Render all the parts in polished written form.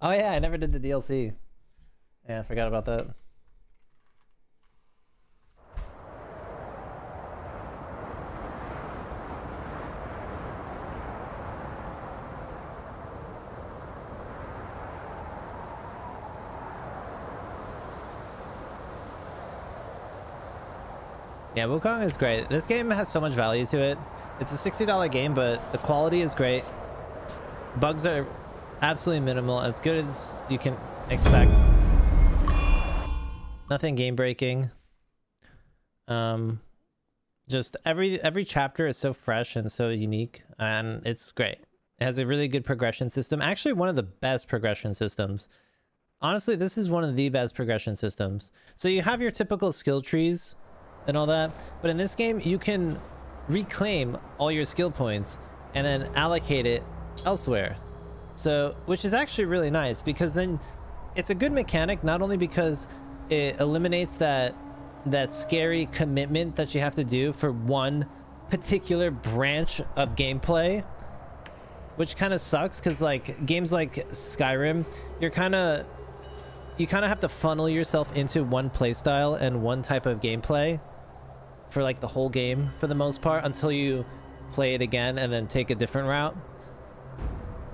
Oh yeah, I never did the DLC. Yeah, I forgot about that. Yeah, Wukong is great. This game has so much value to it. It's a $60 game, but the quality is great. Bugs are absolutely minimal, as good as you can expect. Nothing game breaking. Just every chapter is so fresh and so unique, and it's great. It has a really good progression system. Actually, one of the best progression systems. Honestly, this is one of the best progression systems. So you have your typical skill trees and all that, but in this game you can reclaim all your skill points and then allocate it elsewhere. So, which is actually really nice, because then it's a good mechanic, not only because it eliminates that scary commitment that you have to do for one particular branch of gameplay, which kind of sucks, because like games like Skyrim, you kind of have to funnel yourself into one playstyle and one type of gameplay for like the whole game for the most part, until you play it again and then take a different route.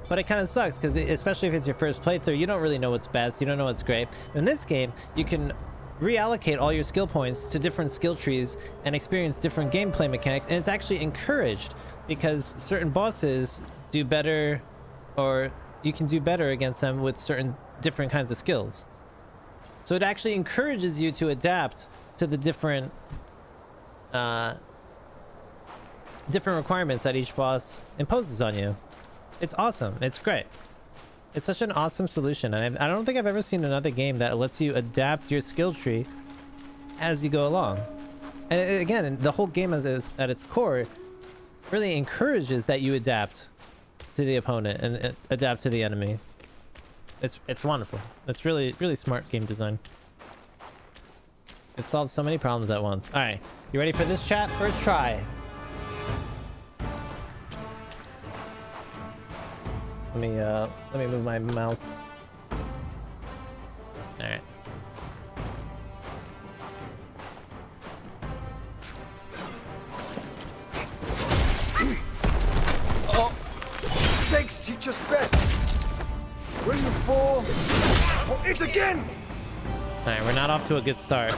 But it kind of sucks, because especially if it's your first playthrough, you don't really know what's best, you don't know what's great. In this game, you can reallocate all your skill points to different skill trees and experience different gameplay mechanics, and it's actually encouraged, because certain bosses do better, or you can do better against them with certain different kinds of skills. So it actually encourages you to adapt to the different requirements that each boss imposes on you. It's awesome. It's great. It's such an awesome solution, and I don't think I've ever seen another game that lets you adapt your skill tree as you go along. And again, the whole game at its core really encourages that you adapt to the opponent and adapt to the enemy. It's wonderful. It's really smart game design. It solves so many problems at once. All right, you ready for this, chat? First try. Let me move my mouse. All right. Oh, mistakes teach us best. When you fall, oh, it again. All right, we're not off to a good start.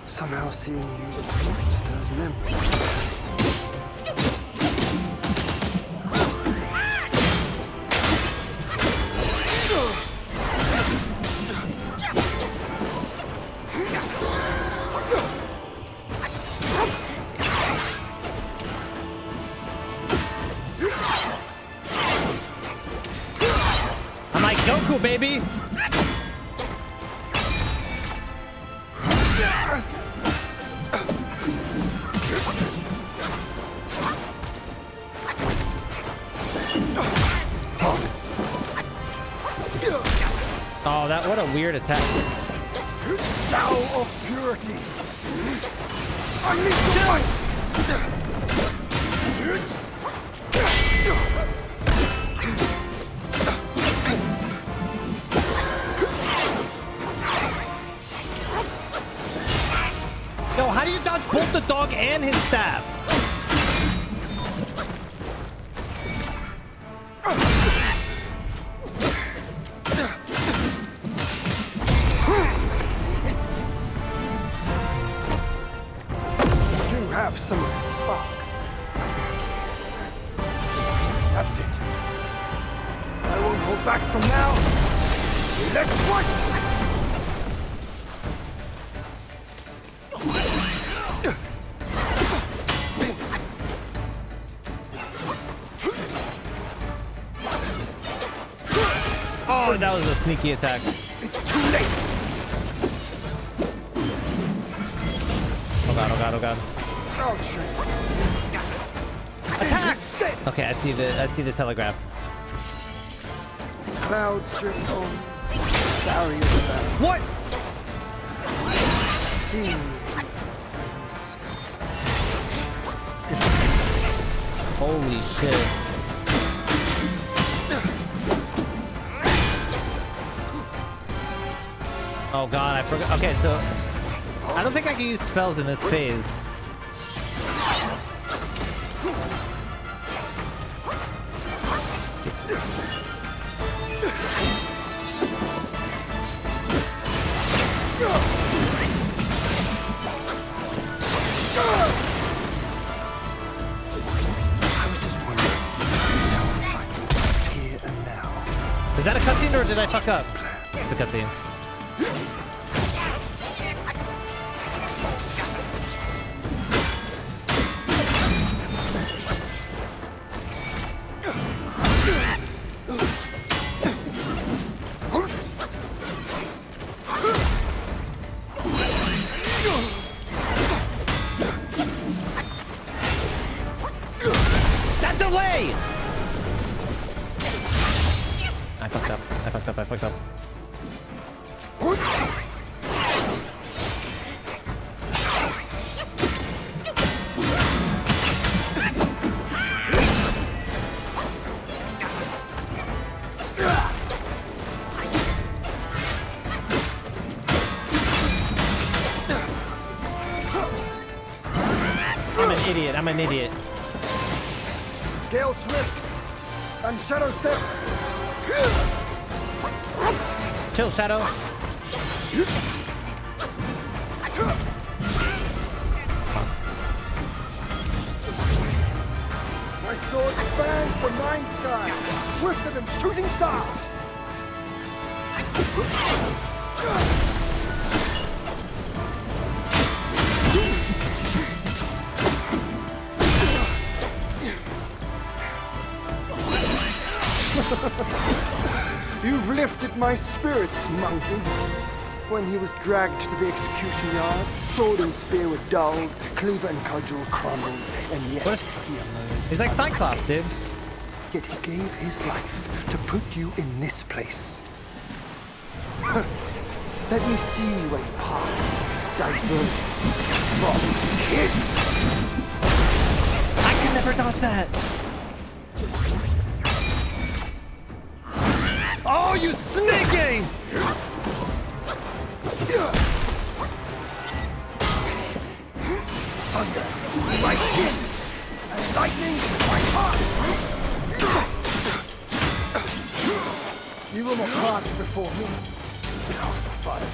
Somehow seeing you stirs memories. I'm like Goku, baby. Oh, what a weird attack. Thou of purity. I need to fight. Yo, how do you dodge both the dog and his staff? Have some of the spark. That's it. I won't hold back from now. Let's fight! Oh, that was a sneaky attack. It's too late. Oh god, oh god, oh god. Attack! Okay, I see the telegraph. Clouds drift on. Barriers about. What? Seeing Holy shit. Oh god, I forgot. Okay, so I don't think I can use spells in this phase. I was just wondering how a fight here and now. Is that a cutscene or did I fuck up? It's a cutscene. That delay! I fucked up. I fucked up. I fucked up. I'm an idiot. I'm an idiot. Gale Swift and Shadow Step. Chill, Shadow. My sword spans the night sky, swifter than shooting stars. You've lifted my spirits, monkey. When he was dragged to the execution yard, sword and spear were dulled, cleaver and cudgel crumbled, and yet What? he emerged. He's like Cyclops, dude. Yet he gave his life to put you in this place. Let me see where you part, divert from his. I can never dodge that. Oh, you sneaking! Thunder, my skin, and lightning, my heart. You will not march before me. How's the fire?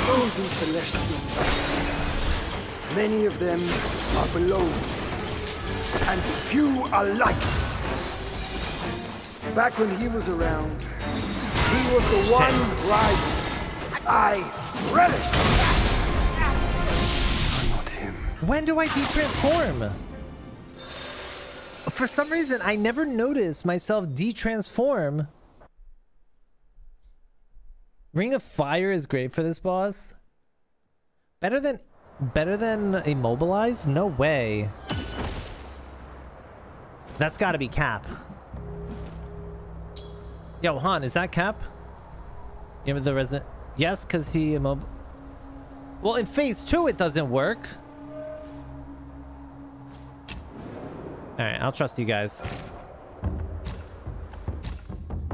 Those in Celestial, many of them are below, and few are like. Back when he was around, he was the one rival I relished. I'm not him. When do I de-transform? For some reason, I never noticed myself de-transform. Ring of Fire is great for this boss. Better than Immobilize? No way. That's got to be Cap. Yo, Han, is that Cap? You have the resident. Yes, because he immob. Well, in phase 2, it doesn't work. All right, I'll trust you guys.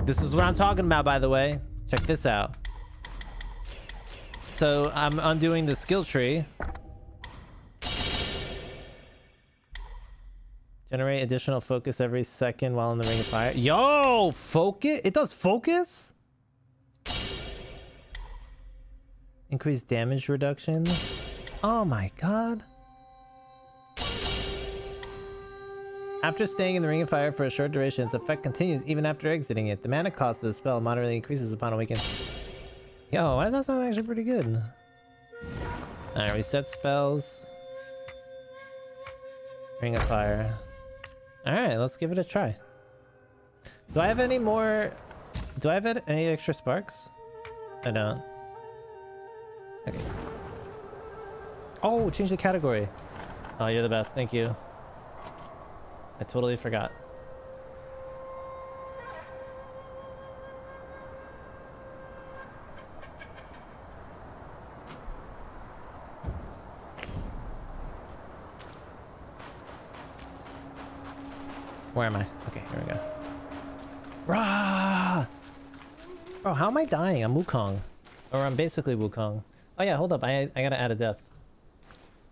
This is what I'm talking about, by the way. Check this out. So I'm undoing the skill tree. Generate additional focus every second while in the ring of fire. Yo, focus? It does focus? Increase damage reduction. Oh my god. After staying in the ring of fire for a short duration, its effect continues even after exiting it. The mana cost of the spell moderately increases upon awakening. Yo, why does that sound actually pretty good? Alright, reset spells. Ring of fire. Alright, let's give it a try. Do I have any more... Do I have any extra sparks? I don't. Okay. Oh, change the category. Oh, you're the best. Thank you. I totally forgot. Where am I? Okay, here we go. Rah! Bro, how am I dying? I'm Wukong. Or I'm basically Wukong. Oh yeah, hold up. I gotta add a death.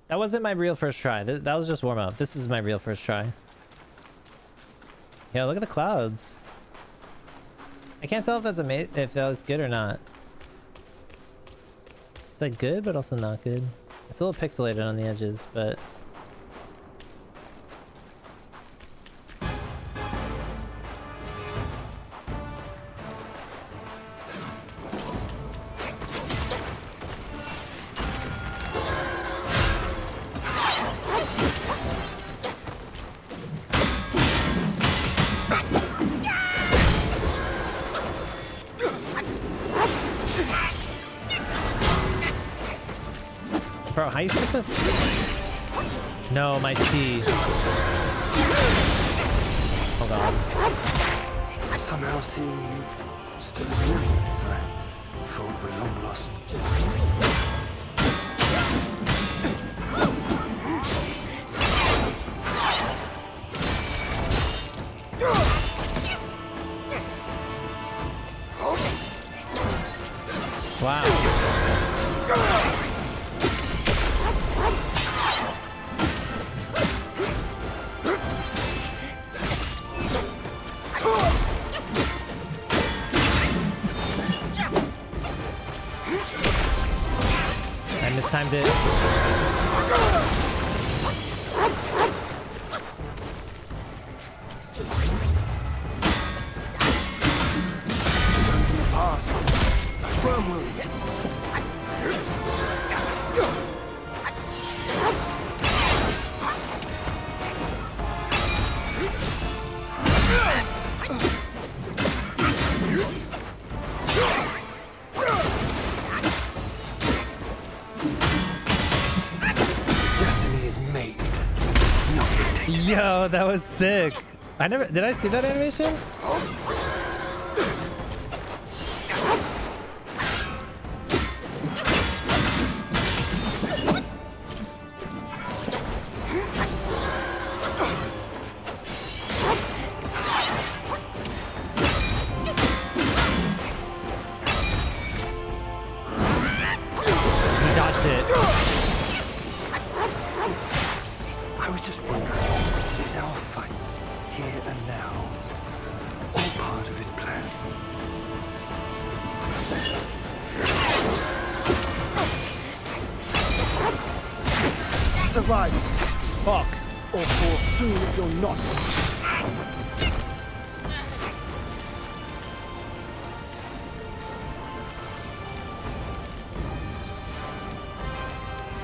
That wasn't my real first try. That was just warm up. This is my real first try. Yeah, look at the clouds. I can't tell if that's if that was good or not. It's like good, but also not good. It's a little pixelated on the edges, but... Bro, how you supposed to... No, my T. Hold on. Somehow seeing you still living as I thought were long lost. Wow. I mistimed it. Yo, that was sick. I never did I see that animation? He dodged it. I was just wondering, is our fight here and now all part of his plan? Survive, Fuck. or fall soon if you're not.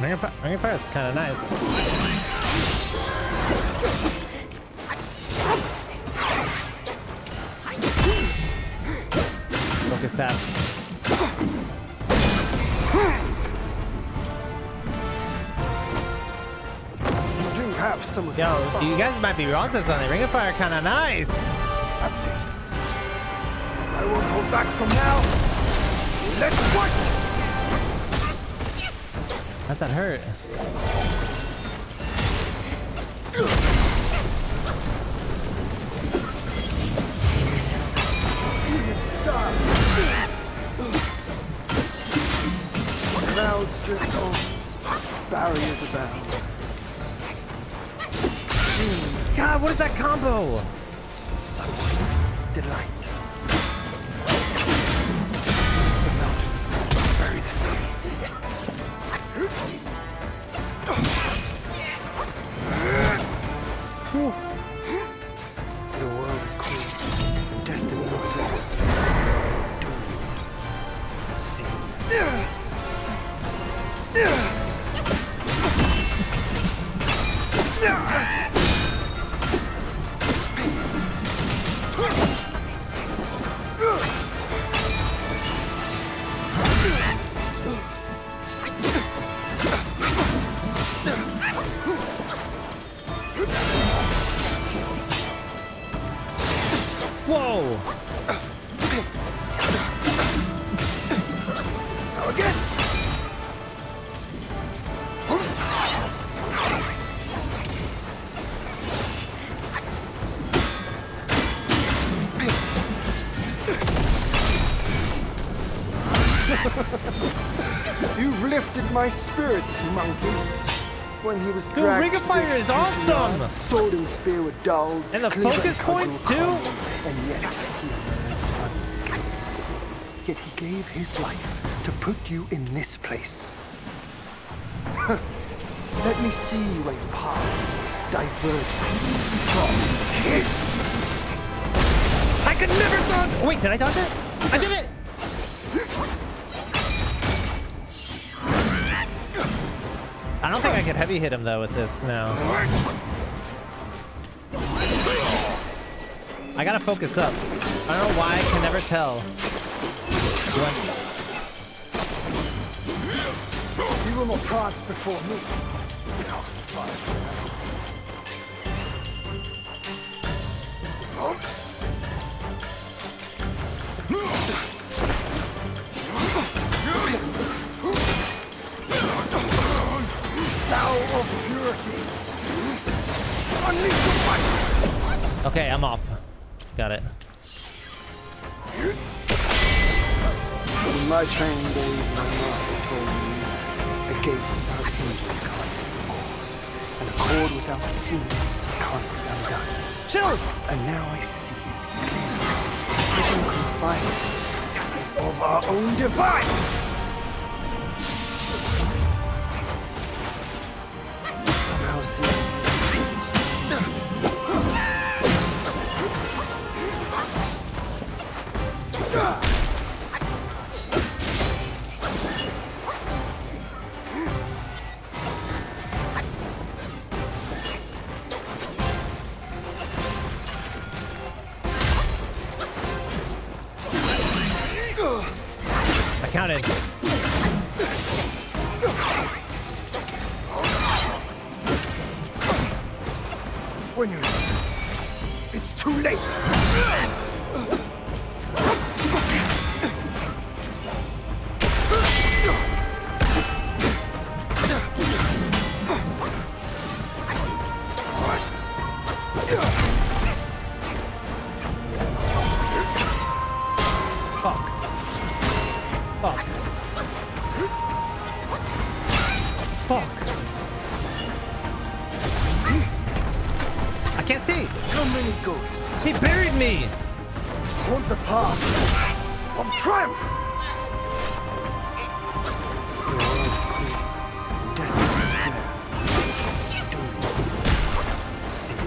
Ring of Fire is kind of nice. Focus that. You do have some of Yo, this. you guys might be wrong to something. Ring of Fire kind of nice. That's it. I won't hold back from now. Let's fight! How's that hurt? Stop! Clouds drift on, barriers abound. God, what is that combo? Such delight. The mountains bury the sun. The world is cruel, destiny unfair. Do see? Whoa! Now again! You've lifted my spirits, monkey. When he was Dude, dragged Ring of to Fire the is execution awesome! yard, sword and spear were dulled, And the cleaver focus cudgel points, too? crumbled, and yet he emerged unscathed. Yet he gave his life to put you in this place. Let me see where your path diverges from his. I could never dodge. Wait, did I dodge it? I did it. I don't think I could heavy hit him though with this now. I gotta focus up. I don't know why I can never tell. You will not prance before me. Tough fire. Thou of purity. Unleash your fire. Okay, I'm off. Got it. In my training days, my master told me a gate without hinges can't be forced, and a cord without seams can't be undone. Chill! And now I see clearly. Hidden confinement is of our own device. Somehow see. I counted. When you're... It's too late. Fuck. Fuck. Fuck. I can't see. So many ghosts. He buried me. Want the path of triumph. Your world's queen, destined to flare. Do see it.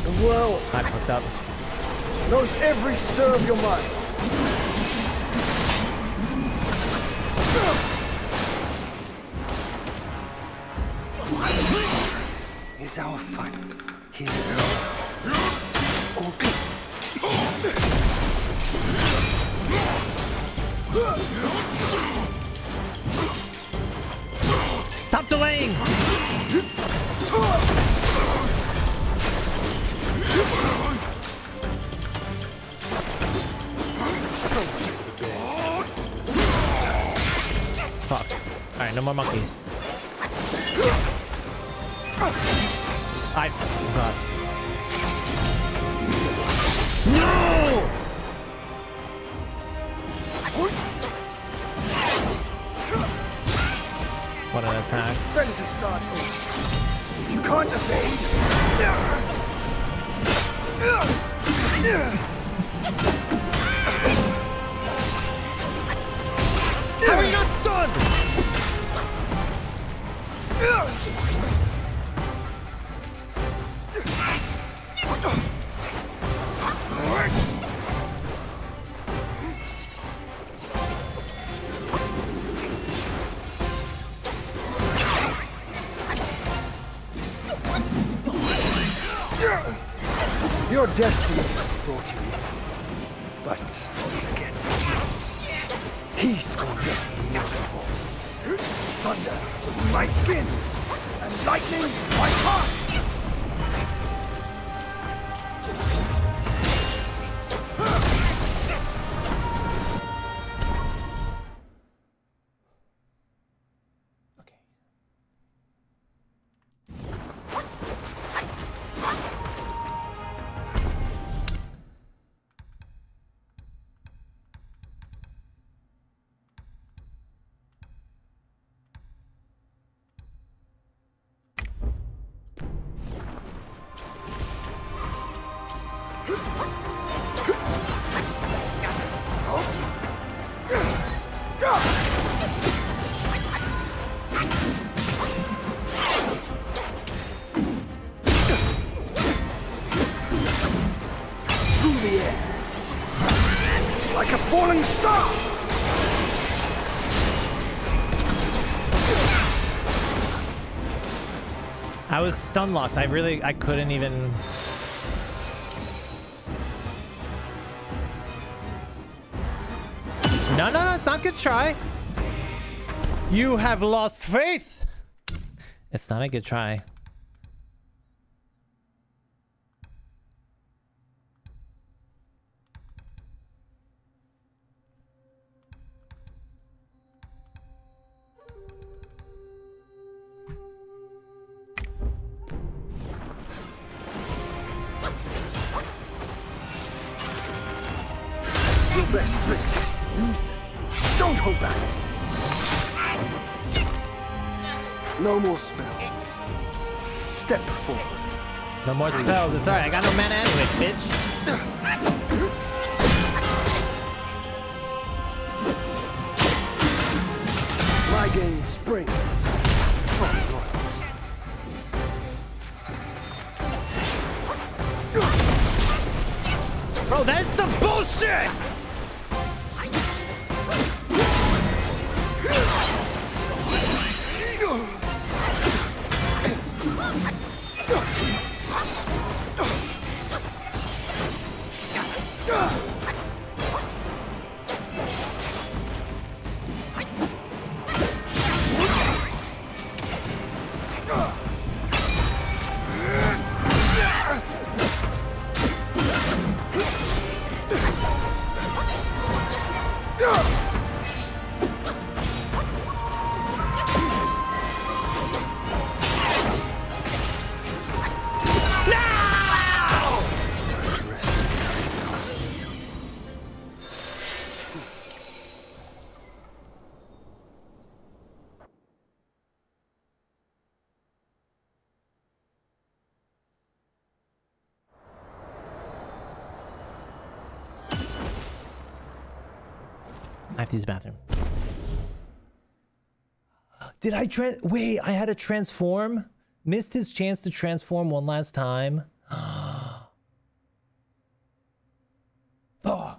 The world I fucked up. knows every stir of your mind. Is our fight here or Stop delaying. Fuck. Alright, no more monkeys. I forgot. No! What an attack. ready to start over? If you can't evade, how are you not stunned? your destiny brought you here. But forget not. He's gone destiny most of all. Thunder, my skin, and lightning, my heart. Through the air, like a falling star. I was stun locked. I couldn't even. No, it's not a good try. You have lost faith. It's not a good try. Your best tricks. Use them. Don't hold back. No more spells. Step forward. No more spells. It's alright. I got no mana anyway, bitch. My game springs from yours. Bro, that is some bullshit! I have to use the bathroom. Did I wait, I had to transform? Missed his chance to transform one last time. Fuck.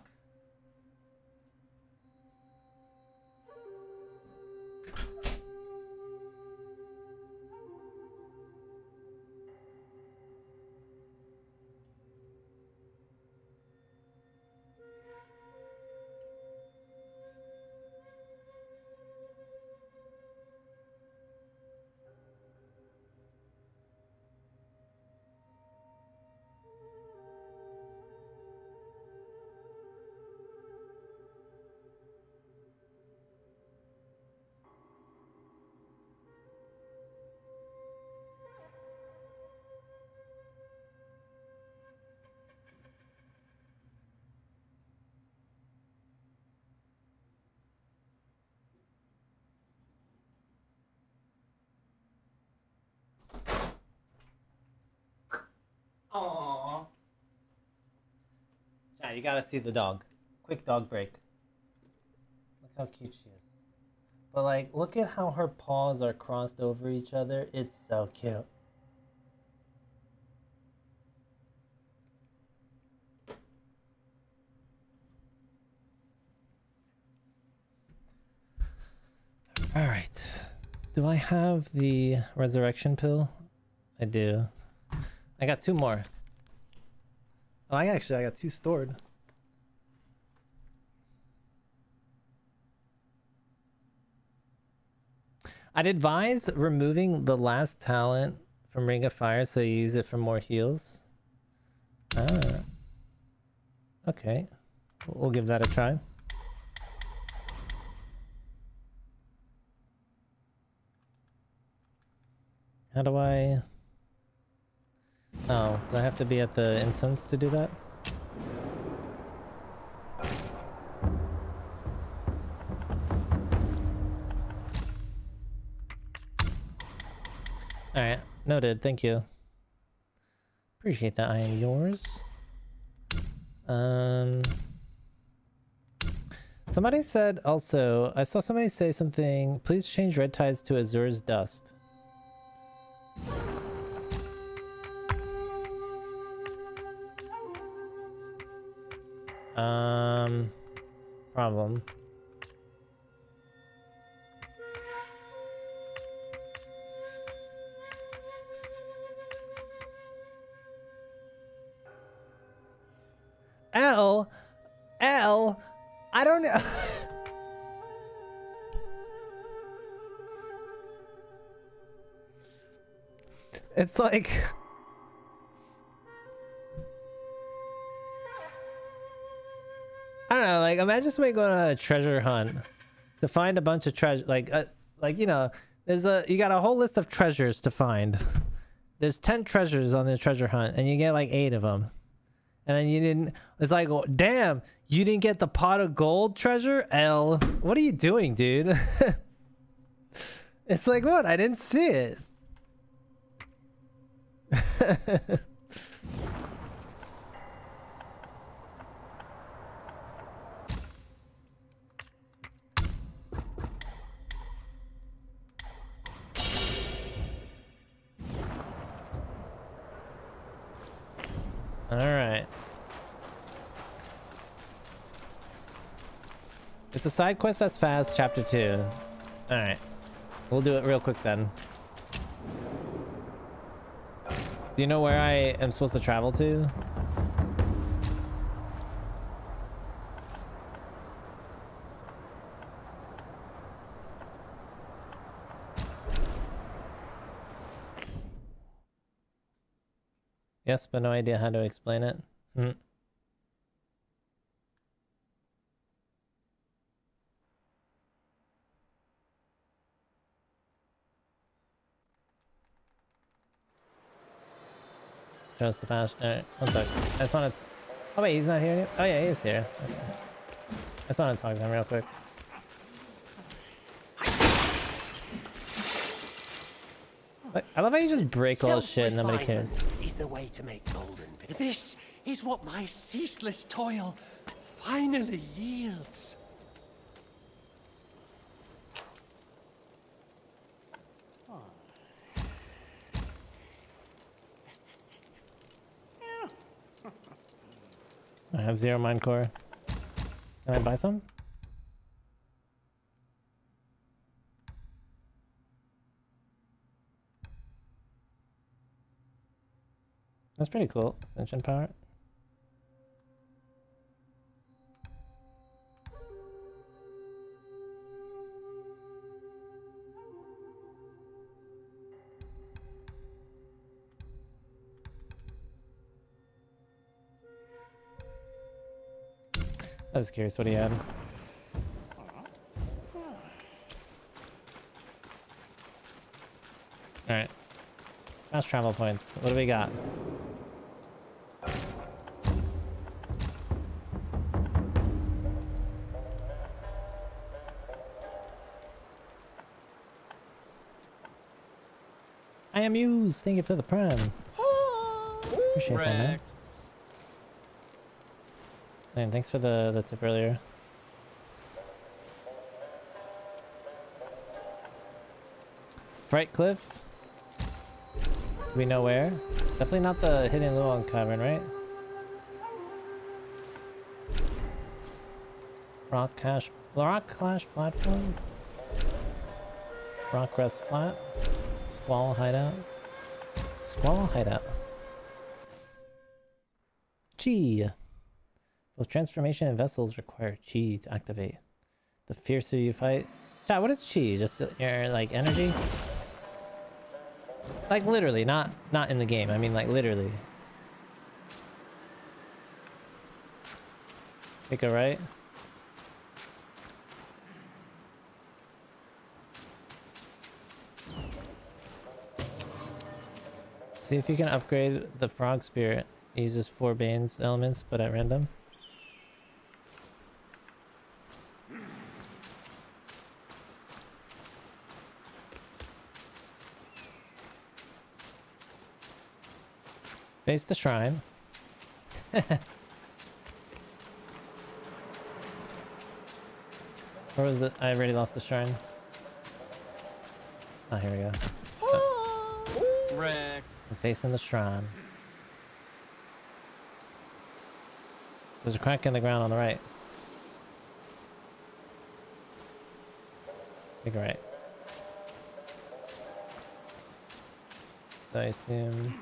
Aww. Chat, you gotta see the dog. Quick dog break. Look how cute she is. But like, look at how her paws are crossed over each other. It's so cute. Alright. Do I have the resurrection pill? I do. I got 2 more. Oh, I got 2 stored. I'd advise removing the last talent from Ring of Fire so you use it for more heals. Ah. Okay. We'll give that a try. How do I... Oh, do I have to be at the incense to do that? Alright, noted, thank you. Appreciate that, I am yours. Um, somebody said also, I saw somebody say something, please change red tides to Azur's dust. Problem. L, I don't know. It's like, I don't know, like imagine somebody going on a treasure hunt to find a bunch of treasure, like you know, you got a whole list of treasures to find. There's 10 treasures on the treasure hunt and you get like 8 of them. And then you didn't, it's like, oh, damn, you didn't get the pot of gold treasure? L, what are you doing, dude? It's like, what? I didn't see it. All right. It's a side quest that's fast, chapter 2. All right. We'll do it real quick then. Do you know where I am supposed to travel to? Yes, but no idea how to explain it. Just the fast. Alright, one sec. I just want to. Oh, wait, he's not here anymore? Oh, yeah, he is here. Okay. I just want to talk to him real quick. Like, I love how you just break all shit and nobody cares. Is the way to make golden. This is what my ceaseless toil finally yields. I have 0 mine core. Can I buy some? That's pretty cool. Ascension power. I was curious what he had. Alright. Fast travel points. What do we got? I am used. Thank you for the prime. Appreciate that, man. And thanks for the tip earlier. Fright Cliff. Do we know where? Definitely not the Hidden Luong Cavern, right? Rock Clash Platform. Rock Rest Flat. Squall Hideout. Squall Hideout. Chi. Both transformation and vessels require chi to activate. The fiercer you fight. Chat, what is chi? Just your like energy? Like literally, not in the game. I mean like literally. Take a right. See if you can upgrade the frog spirit. It uses 4 Bane's elements, but at random. Face the shrine. Or was it? I already lost the shrine. Oh, here we go. Wrecked. I'm facing the shrine. There's a crack in the ground on the right. Big right. So I assume...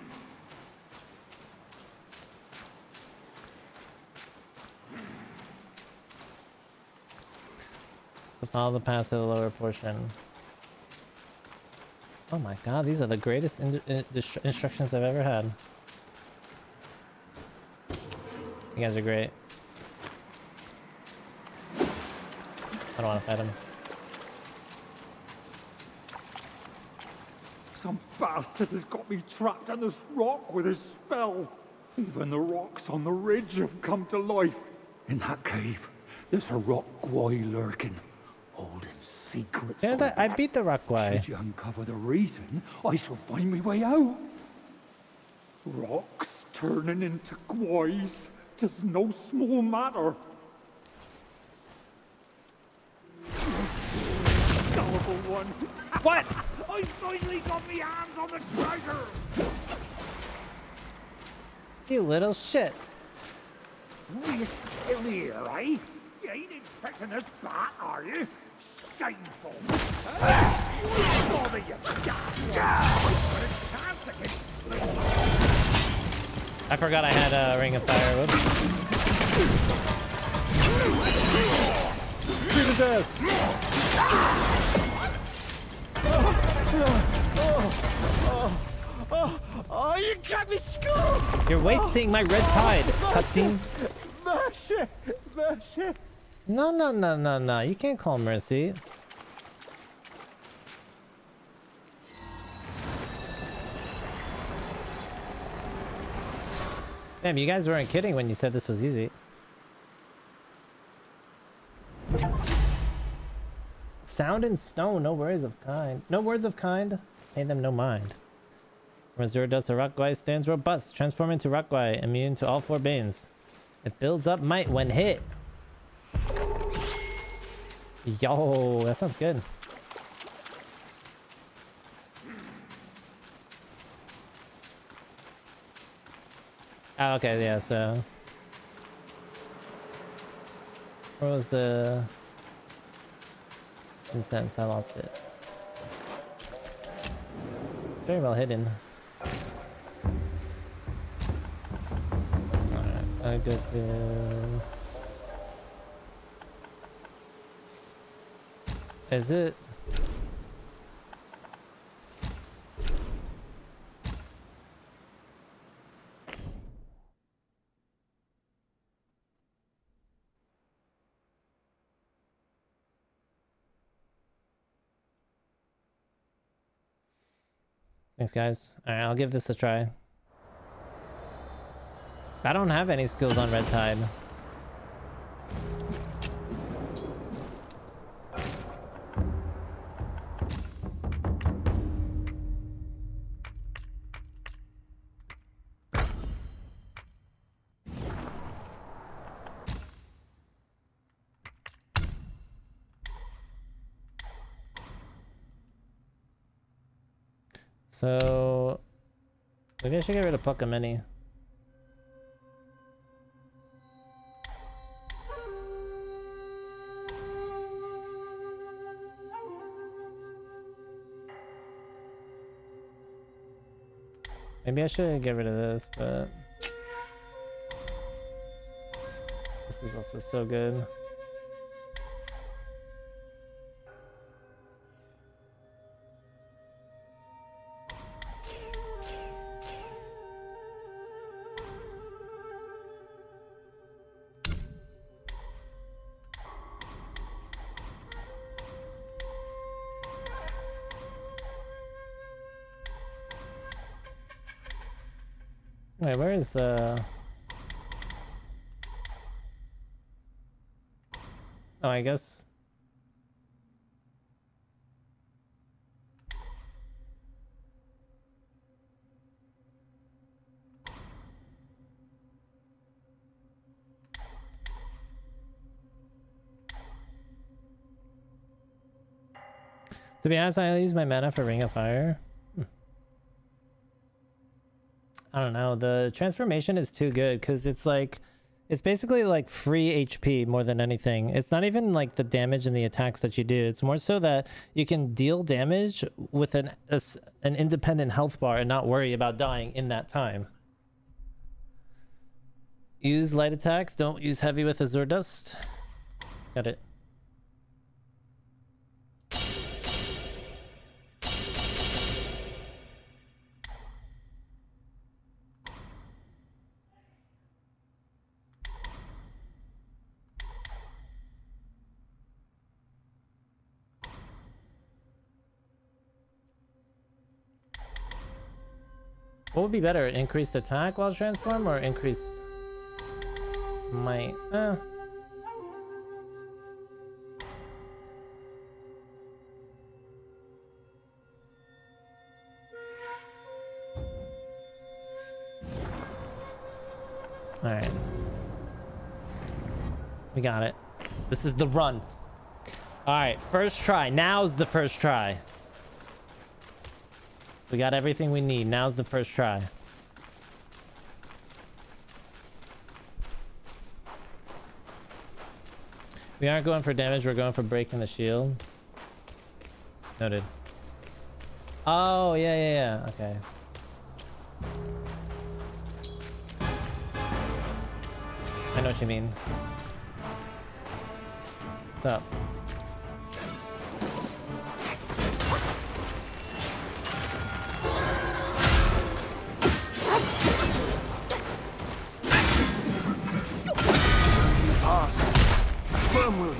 So follow the path to the lower portion. Oh my god, these are the greatest instructions I've ever had. You guys are great. I don't want to fight him. Some bastard has got me trapped on this rock with his spell. Even the rocks on the ridge have come to life. In that cave, there's a rock guy lurking, holding secrets. I beat the rock guy. Should you uncover the reason, I shall find my way out. Rocks turning into guys, 'tis no small matter. Gullible one. What? I finally got me hands on the treasure! You little shit. Oh, you're still here, eh? You ain't expecting us back, are you? Shameful! Bother you! I forgot I had a ring of fire. Whoops. To this! Oh, you got me skull! You're wasting my red tide, cutscene. Mercy! Mercy! No, no, no, no, no. You can't call mercy. Damn, you guys weren't kidding when you said this was easy. Sound and stone, no words of kind. No words of kind, pay them no mind. From Azure Dust, the Rockguy stands robust, transform into Rockguy, immune to all 4 banes. It builds up might when hit. Yo, that sounds good. Oh, okay, yeah, so... Where was the... incense? I lost it. Very well hidden. Alright, I go to... Is it... Thanks, guys. Alright, I'll give this a try. I don't have any skills on Red Tide. So maybe I should get rid of Pokemini. Maybe I should get rid of this, but this is also so good. Wait, where is Oh, I guess. To be honest, I use my mana for Ring of Fire. I don't know. The transformation is too good because it's like, it's basically like free HP more than anything. It's not even like the damage and the attacks that you do. It's more so that you can deal damage with an independent health bar and not worry about dying in that time. Use light attacks. Don't use heavy with Azure Dust. Got it. What would be better? Increased attack while transform or increased might? Alright. We got it. This is the run. Alright, first try. Now's the first try. We got everything we need. Now's the first try. We aren't going for damage. We're going for breaking the shield. Noted. Oh, yeah. Okay. I know what you mean. What's up? Firm will you?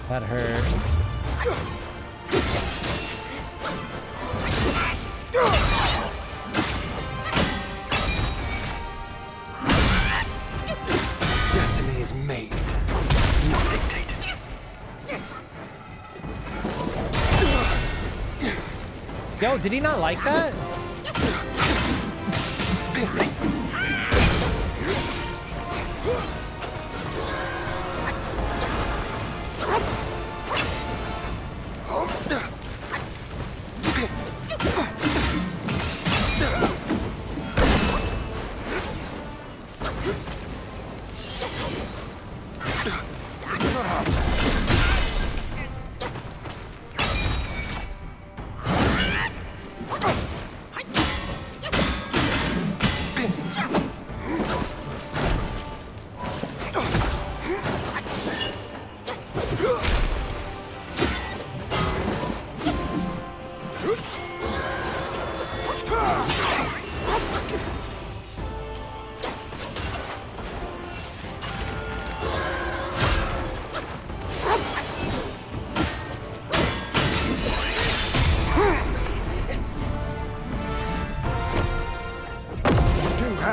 That hurt. Destiny is made, not dictated. Yo, did he not like that?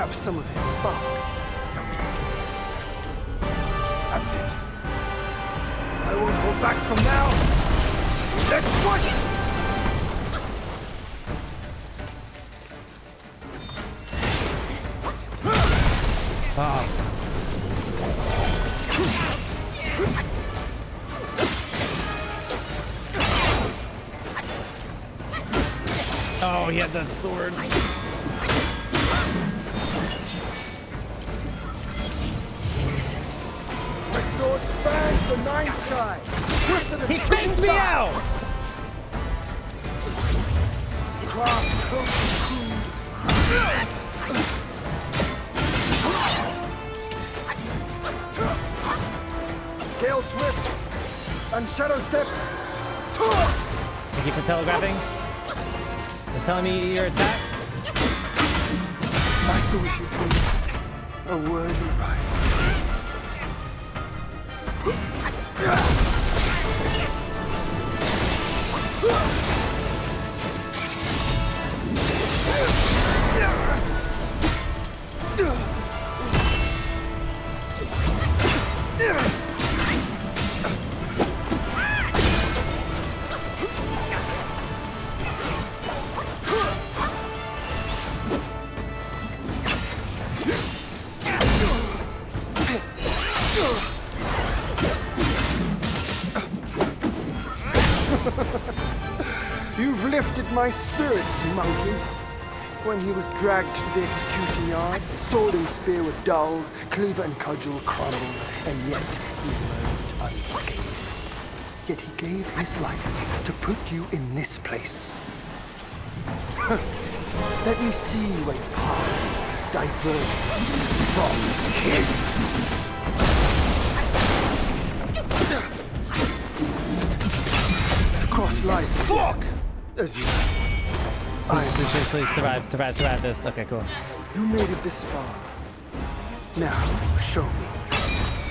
Some of his spark. That's it. I won't hold back from now. Let's fight! Oh, he had that sword. Sword spans the night sky. He takes me out. Gale Swift and Shadow Step. Thank you for telegraphing and telling me your attack. I thought you'd be a worthy rival. You've lifted my spirits, monkey. When he was dragged to the execution yard, sword and spear were dulled, cleaver and cudgel crumbled, and yet he emerged unscathed. Yet he gave his life to put you in this place. Let me see where your path diverged from his. Cross life. Fuck! As you. Please survive this. Okay, cool. You made it this far. Now, show me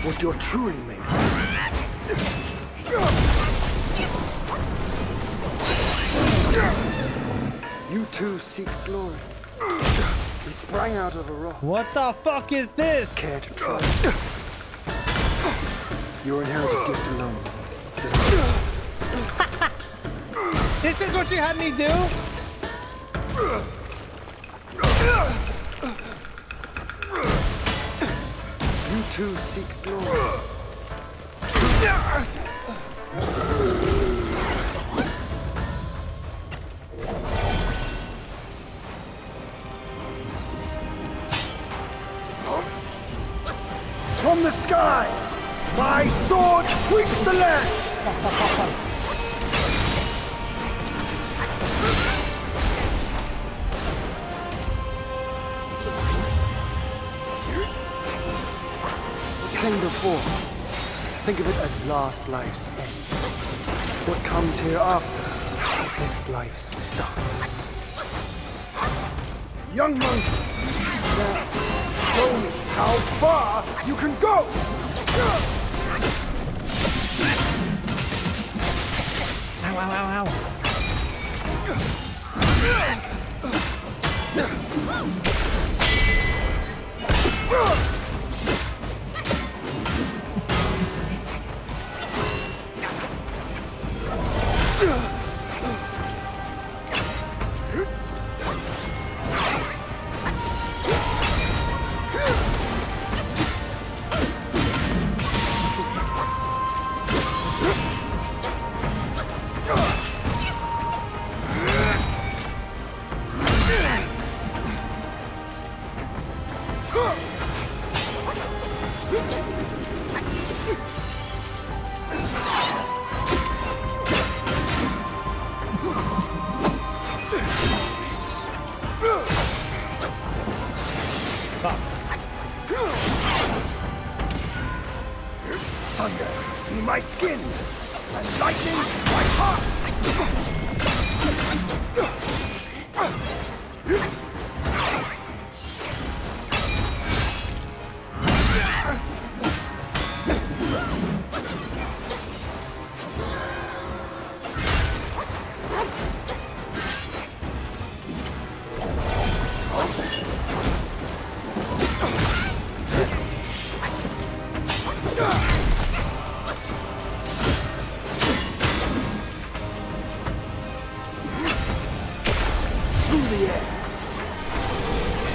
what you're truly made of. You too seek glory. He sprang out of a rock. What the fuck is this? Care to try? Your inherited gift alone. This is what you had me do? You too seek glory. From the sky, my sword sweeps the land. Came before. Think of it as last life's end. What comes hereafter, this life's start. Young monkey, now show me how far you can go! Ow, ow, ow, ow. Thunder, be my skin, and lightning, my heart!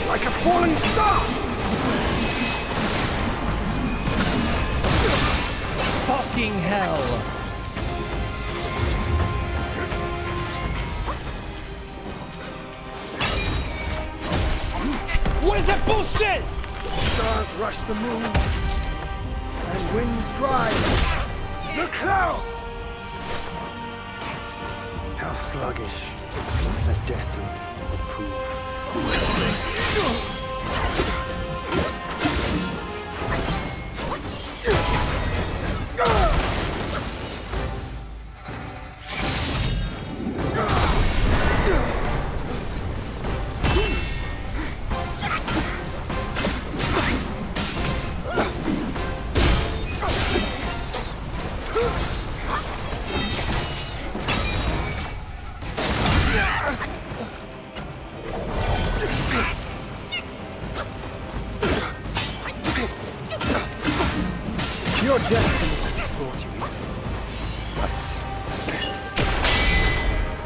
Like a falling star! Fucking hell! What is that bullshit? Stars rush the moon, and winds drive the clouds! How sluggish that destiny will prove.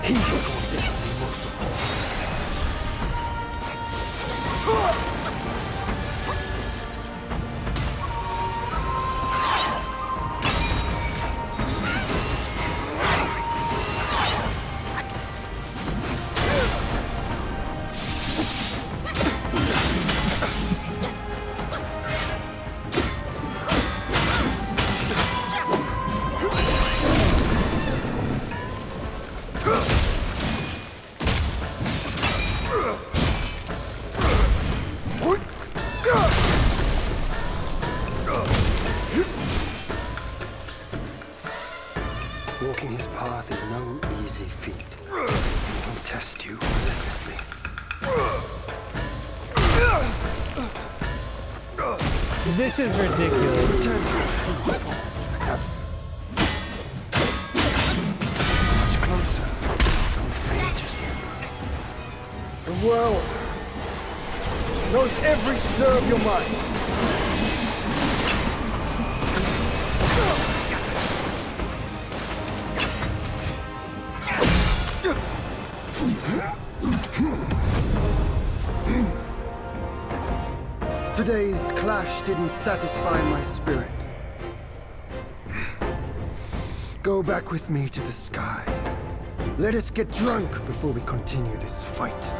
He scorned destiny most of all. Walking his path is no easy feat. He will test you relentlessly. This is ridiculous. Return to your true form. Much closer. Don't fade just yet. The world knows every stir of your mind. Today's clash didn't satisfy my spirit. Go back with me to the sky. Let us get drunk before we continue this fight.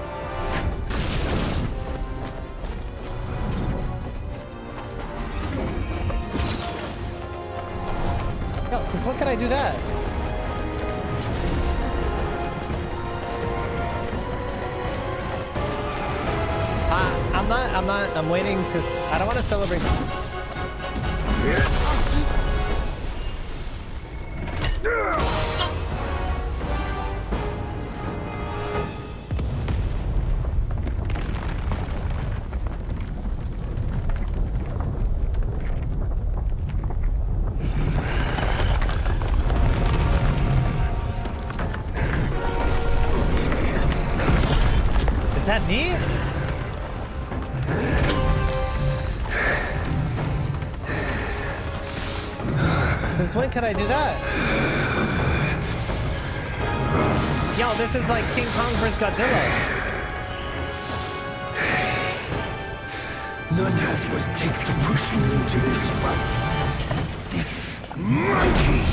Yo, since when can I do that? I'm waiting to, I don't want to celebrate. Is that me? Since when can I do that? Yo, this is like King Kong vs. Godzilla. None has what it takes to push me into this fight. This monkey.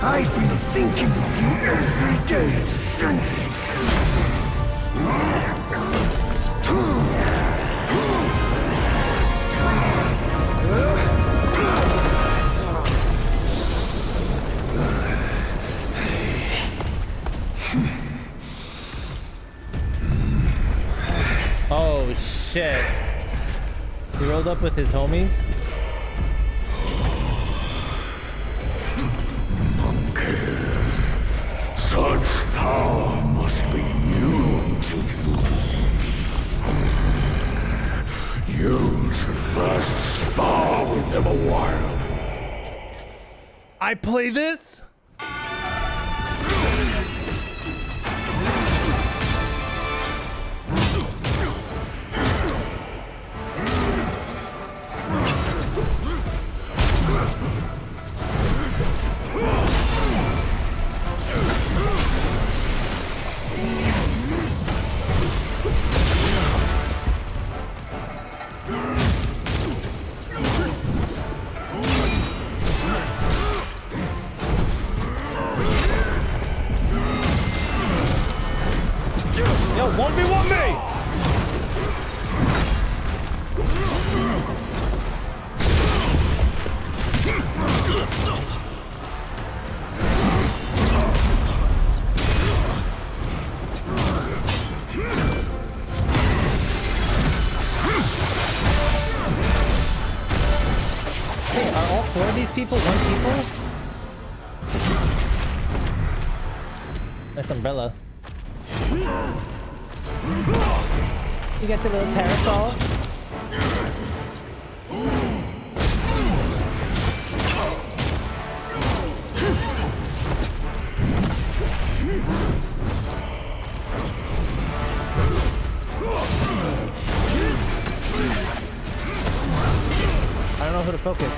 I've been thinking of you every day since. Oh shit. He rolled up with his homies. Monkey. Such power must be new to you. You should first spar with them a while. I play this? Yo, 1v1 me! Hey, are all four of these people one people? Nice umbrella. You got your little parasol. I don't know who to focus.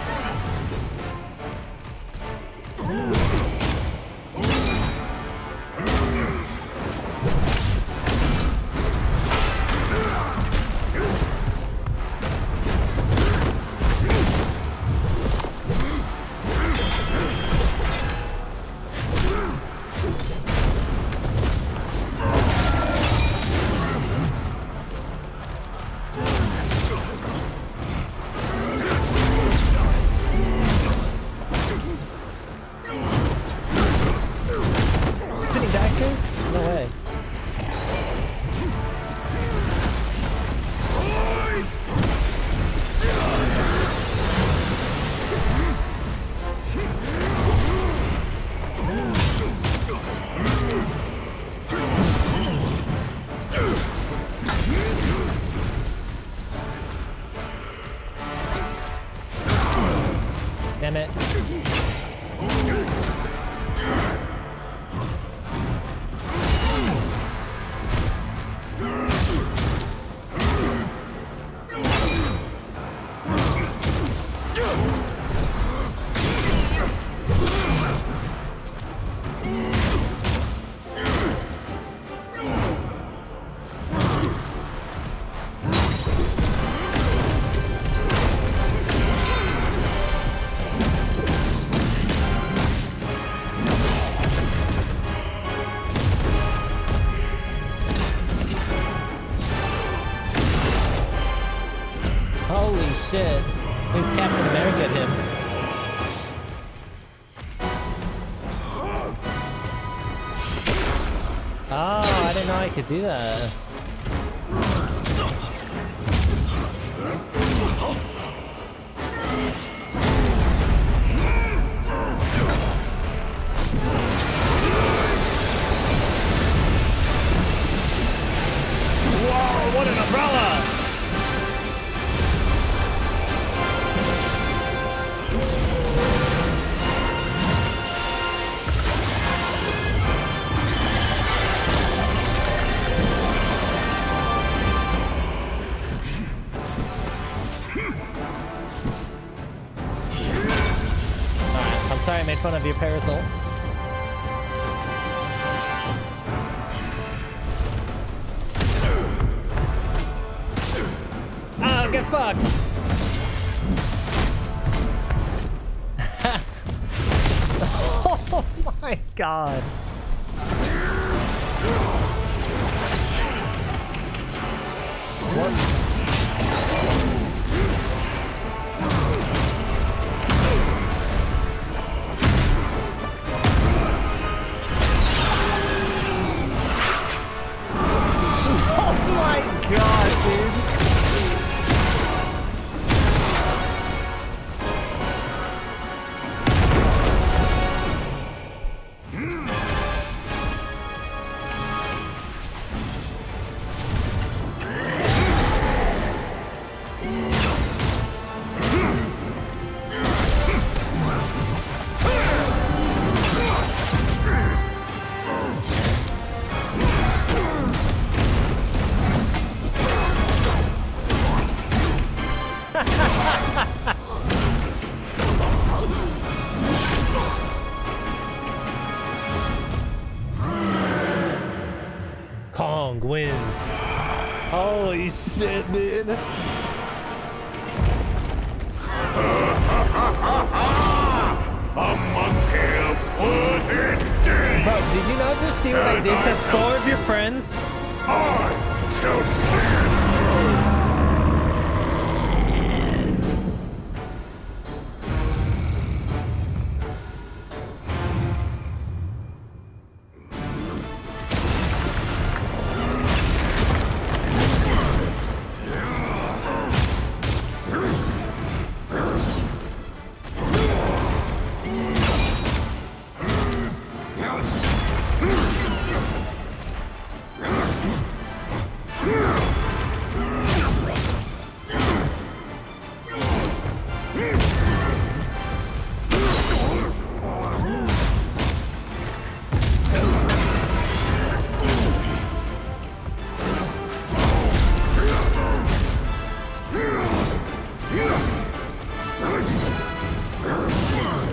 this? No way. Damn it. Holy shit. There's Captain America at him. Oh, I didn't know I could do that. Whoa, what an umbrella! Sorry, I made fun of your parasol. Oh, get fucked! Oh my god. What? God, dude. Kong wins. Holy shit, dude. Bro, A monkey of wood and dead. did you not just see what I did to four of your friends? I shall see.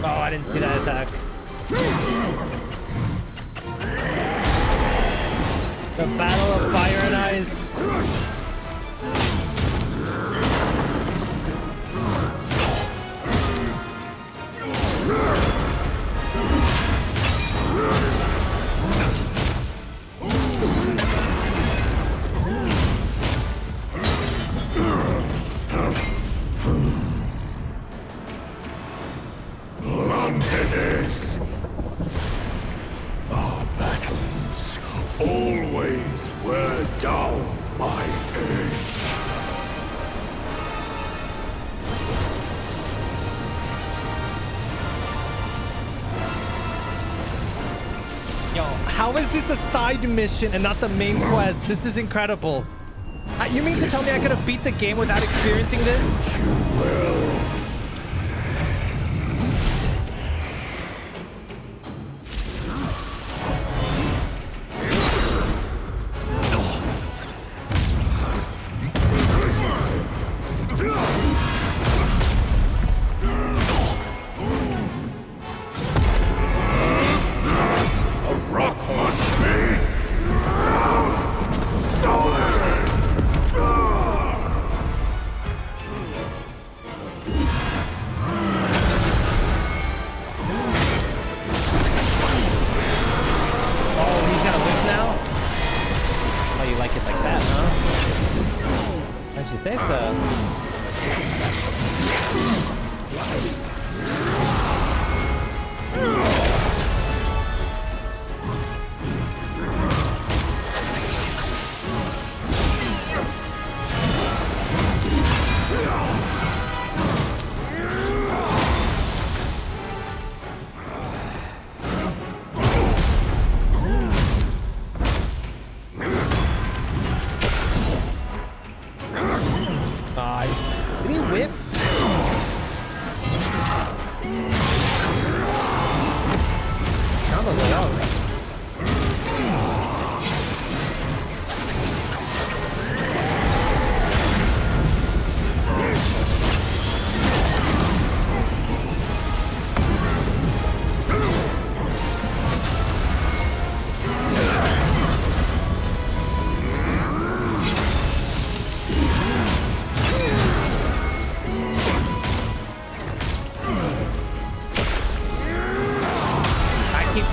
Oh, I didn't see that attack. The battle of fire and ice. Blunt it is. Our battles wear down my age. Yo, how is this a side mission and not the main quest? This is incredible. You mean to tell me I could have beat the game without experiencing this? You will.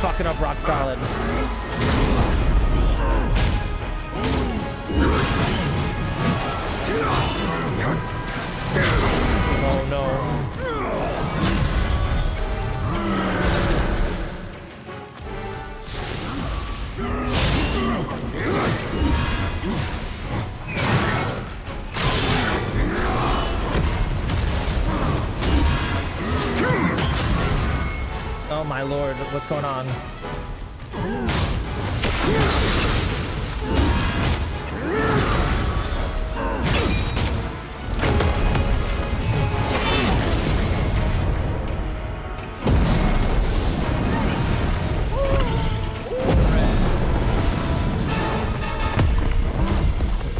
Fucking up rock solid. Oh no. Oh my lord, what's going on?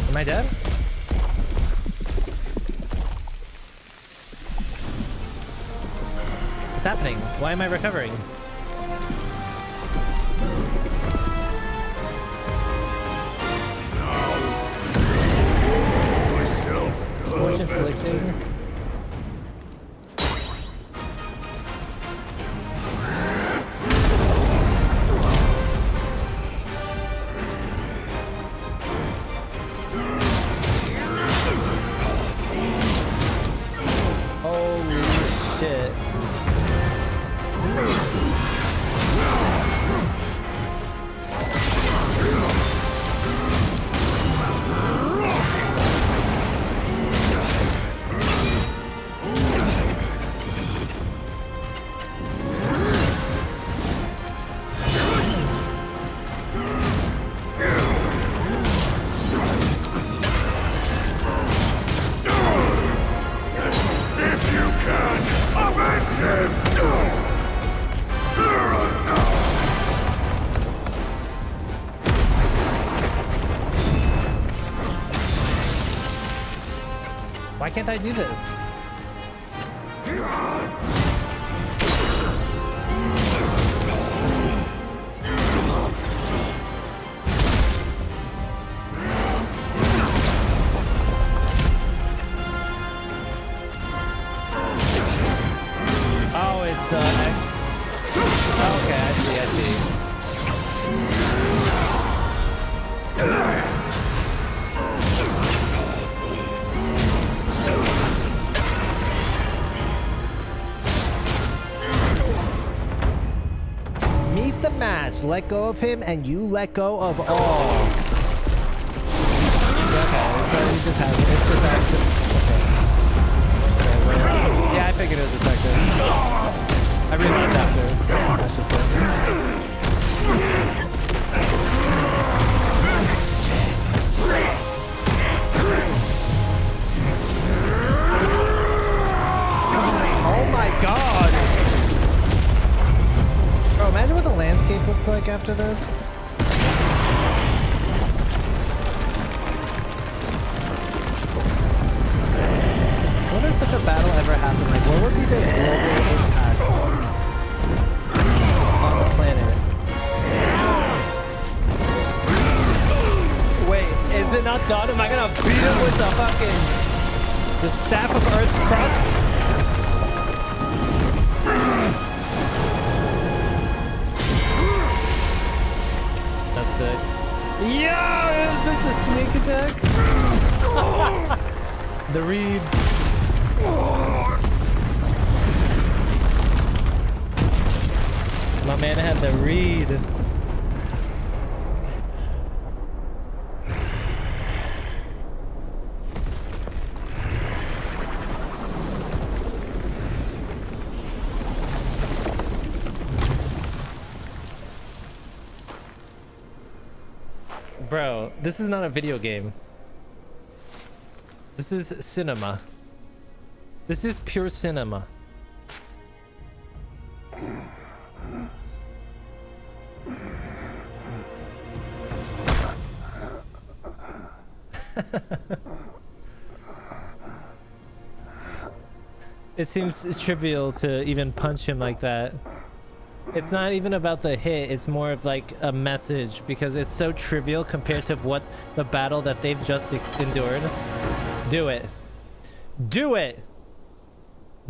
Am I dead? What's happening? Why am I recovering? Scorch inflicting. Holy shit. Why can't I do this? Oh, it's X. Okay, I see. Meet the match. Let go of him and you let go of all. Okay, so he just has it. It's just action. Okay. Okay, yeah, I figured it was a sector. I realized after. I should say. Oh my god! Bro, imagine what the landscape looks like after this. Will there such a battle ever happen? Like, what would be the global impact on the planet? Wait, is it not done? Am I gonna beat him with the fucking... the staff of Earth's crust? That's sick. Yo, it was just a sneak attack. The reeds. My man had the reed. Bro, this is not a video game. This is cinema. This is pure cinema. It seems trivial to even punch him like that. It's not even about the hit, it's more of like a message because it's so trivial compared to what the battle that they've just endured. Do it. Do it!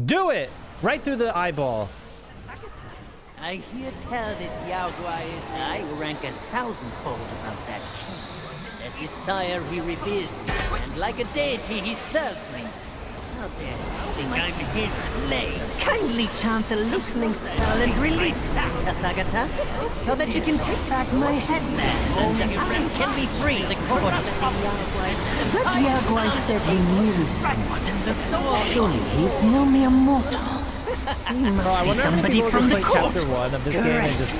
Do it! Right through the eyeball. I hear tell this Yao Guai is I rank 1,000-fold above that king. As his sire he reveres me, and like a deity he serves me. How dare you think I'm his slave? Kindly chant the loosening spell and release that, Tathagata, so that you can take back my headband and I can be free. That Yao Guai said he knew somewhat. Surely he's no mere mortal. He must be somebody from the court. Chapter 1 of this game and just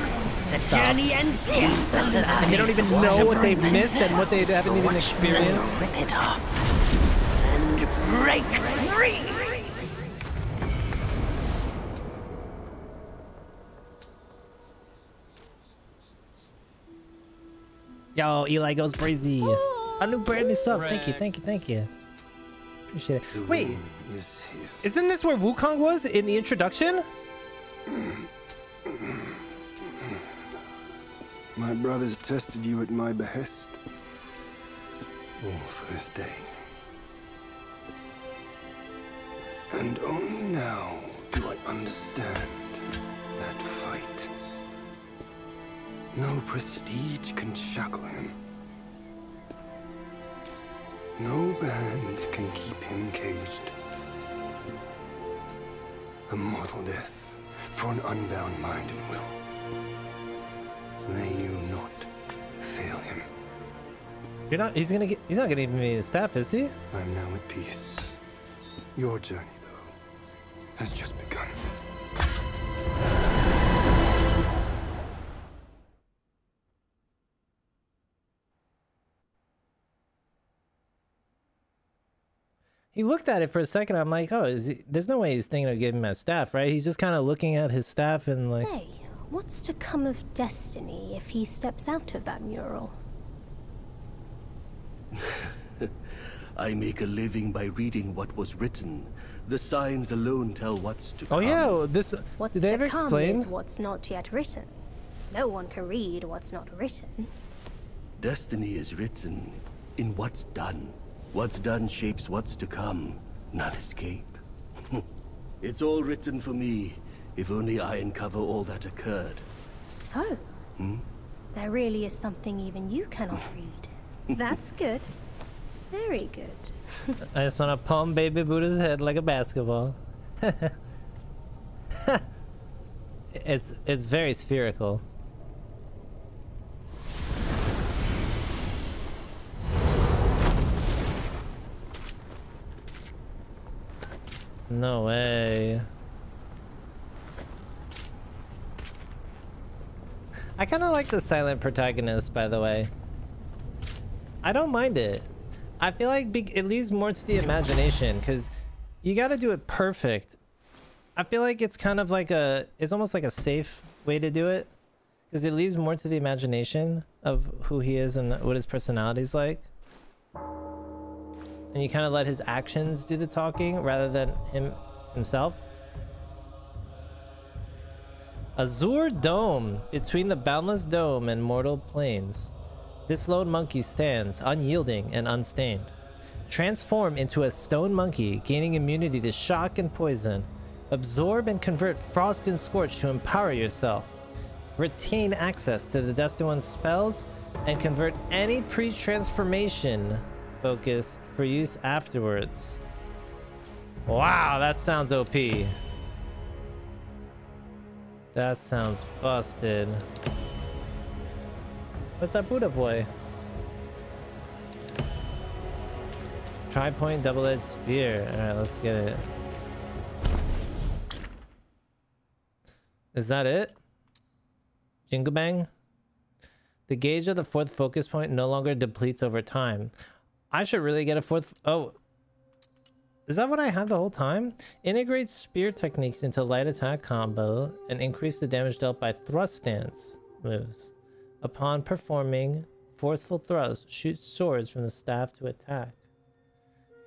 the stop. journey ends here. And they don't even know what they've missed and what they haven't even experienced. Rip it off and break free. Yo, Eli goes crazy. A new brand new sub. Thank you, thank you, thank you. Appreciate it. Wait, isn't this where Wukong was in the introduction? My brothers tested you at my behest. All for this day. And only now do I understand that fight. No prestige can shackle him. No band can keep him caged. A mortal death for an unbound mind and will. May you not fail him. You're not. He's not gonna give me his staff, is he? I'm now at peace. Your journey, though, has just begun. He looked at it for a second. I'm like, oh, there's no way he's thinking of giving him a staff, right? He's just kind of looking at his staff and like... Say, what's to come of Destiny if he steps out of that mural? I make a living by reading what was written. The signs alone tell what's to come. Oh yeah, this... What's did they ever to come explain? is what's not yet written. No one can read what's not written. Destiny is written in what's done. What's done shapes what's to come, not escape. It's all written for me, if only I uncover all that occurred. So, there really is something even you cannot read. That's good. Very good. I just want to palm Baby Buddha's head like a basketball. It's very spherical. No way. I kind of like the silent protagonist, by the way. I don't mind it. I feel like it leaves more to the imagination because you got to do it perfect. I feel like it's kind of like it's almost like a safe way to do it because it leaves more to the imagination of who he is and what his personality is like. And you kind of let his actions do the talking rather than himself. Azure Dome, between the boundless dome and mortal plains. This lone monkey stands, unyielding and unstained. Transform into a stone monkey, gaining immunity to shock and poison. Absorb and convert Frost and Scorch to empower yourself. Retain access to the Destined One's spells, and convert any pre-transformation focus for use afterwards. Wow, that sounds OP. That sounds busted. What's that Buddha boy? Tri-point double-edged spear. Alright, let's get it. Is that it? Jingle bang? The gauge of the fourth focus point no longer depletes over time. I should really get a fourth... Oh. Is that what I had the whole time? Integrate spear techniques into light attack combo and increase the damage dealt by thrust stance moves. Upon performing forceful thrusts, shoot swords from the staff to attack.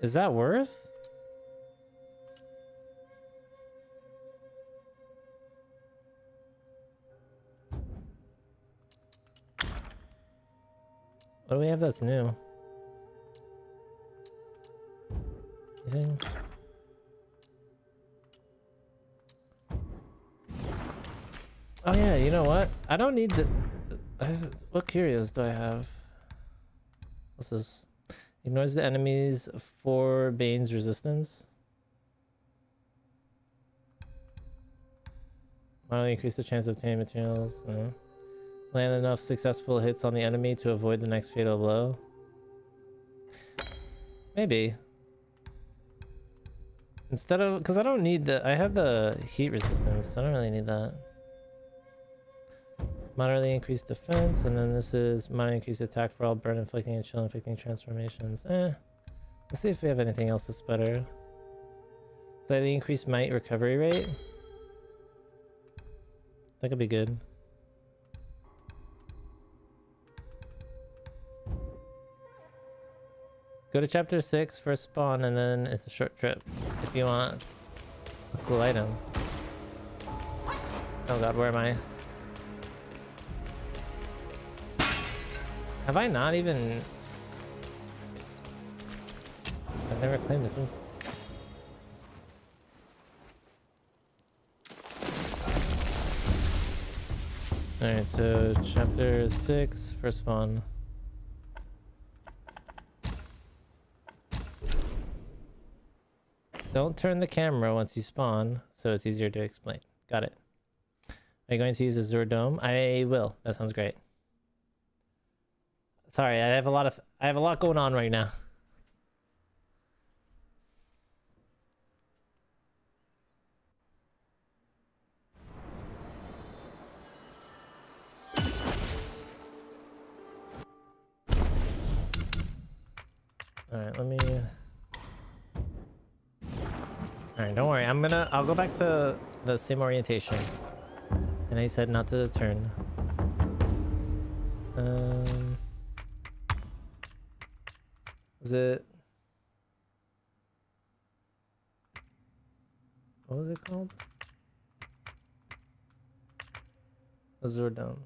Is that worth? What do we have that's new? Anything? Oh yeah, you know what? I don't need the... what curios do I have? What's this? Ignores the enemy's 4 Bane's resistance. Why don't increase the chance of obtaining materials? No. Land enough successful hits on the enemy to avoid the next fatal blow. Maybe. Instead of... because I don't need the... I have the heat resistance. I don't really need that. Moderately increased defense, and then this is moderately increased attack for all burn inflicting and chill inflicting transformations. Let's see if we have anything else that's better. Slightly increased might recovery rate. That could be good. Go to chapter 6 for a spawn, and then it's a short trip if you want a cool item. Oh god, where am I? Have I not even... I've never claimed this since. Alright, so chapter 6, first spawn. Don't turn the camera once you spawn, so it's easier to explain. Got it. Are you going to use Azure Dome? I will. That sounds great. Sorry, I have a lot going on right now. All right, let me... All right, don't worry. I'll go back to the same orientation. And I said not to turn. Is it... what was it called? Azure Dome.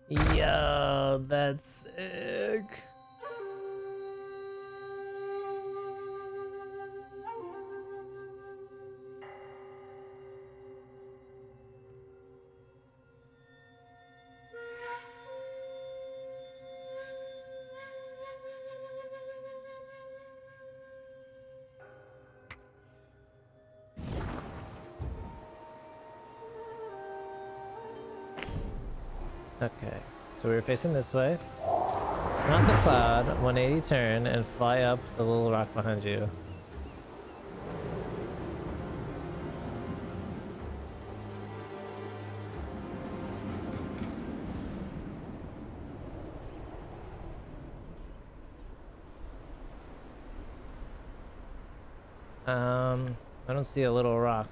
Yo, that's sick. Okay, so we're facing this way. Mount the cloud, 180 turn, and fly up the little rock behind you. I don't see a little rock.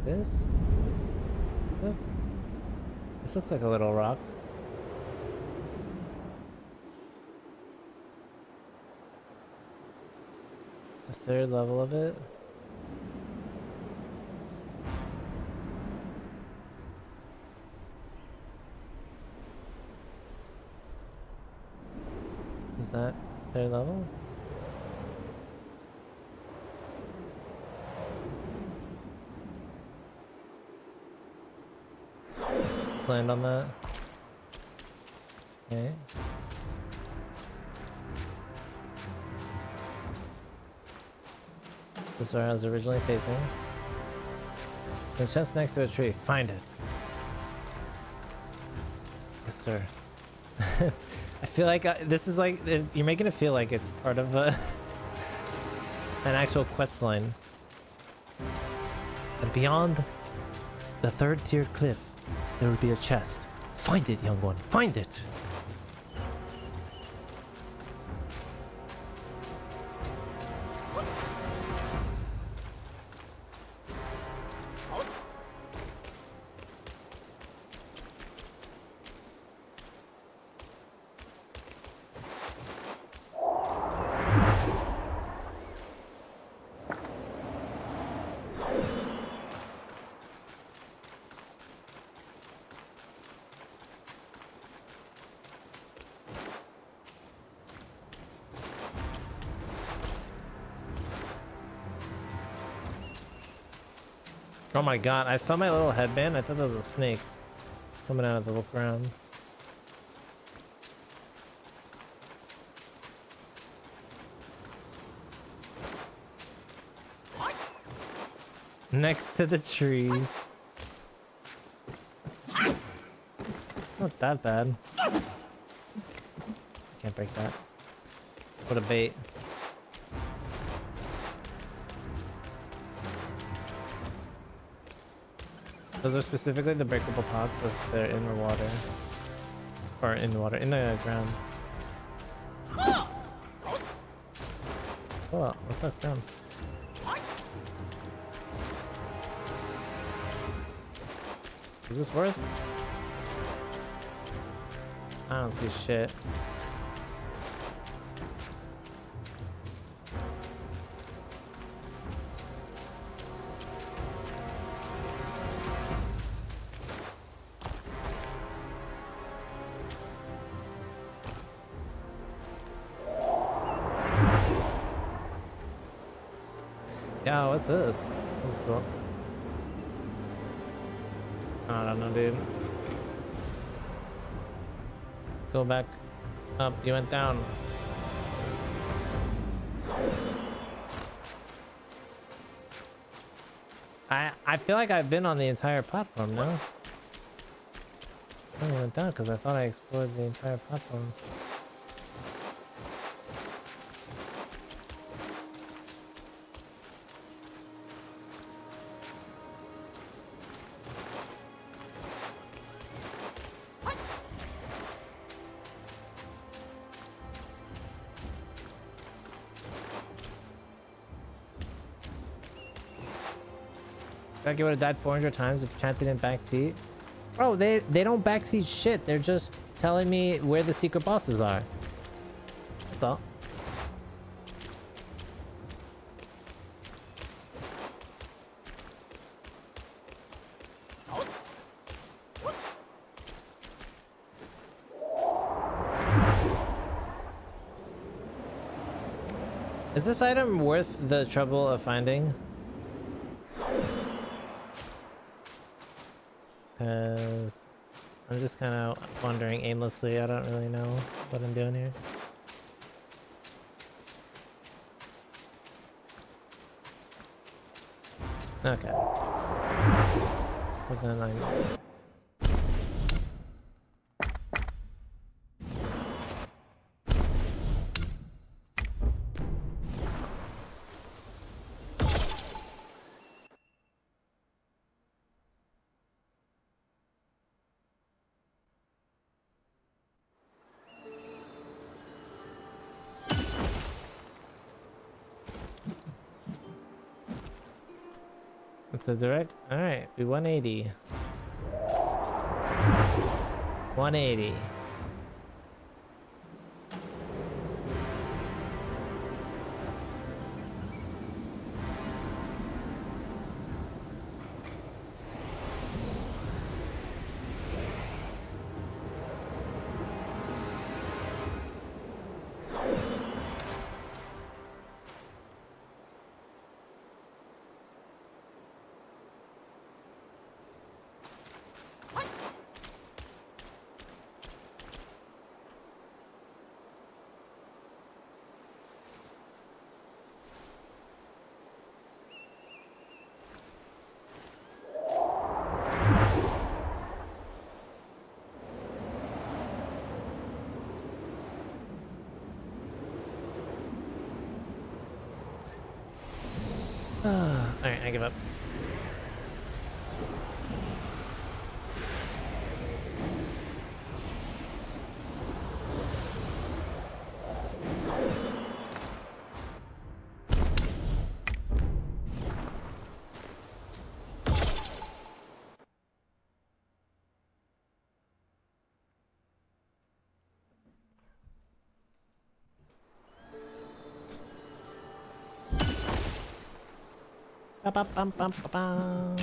This? This looks like a little rock. The third level of it. Is that third level? Let's land on that. Okay. This is where I was originally facing. The chest next to a tree. Find it. Yes, sir. I feel like this is like you're making it feel like it's part of an actual quest line. And beyond the third tiered cliff, there will be a chest. Find it, young one. Find it. Oh my god, I saw my little headband. I thought that was a snake coming out of the ground. Next to the trees. Not that bad. Can't break that. What a bait. Those are specifically the breakable pots, but they're in the water. Or in the water, in the ground. Oh, what's that stone? Is this worth? I don't see shit. Yeah, what's this? This is cool. I don't know, dude. Go back up. You went down. I feel like I've been on the entire platform now. I went down because I thought I explored the entire platform. Like, you would have died 400 times if Chanted didn't backseat. Bro, they don't backseat shit. They're just telling me where the secret bosses are. That's all. Is this item worth the trouble of finding? Because I'm just kind of wandering aimlessly. I don't really know what I'm doing here. Okay. So then It's a direct. All right, we 180. 180. Alright, I give up. Ba-ba-bum-bum-ba-bum.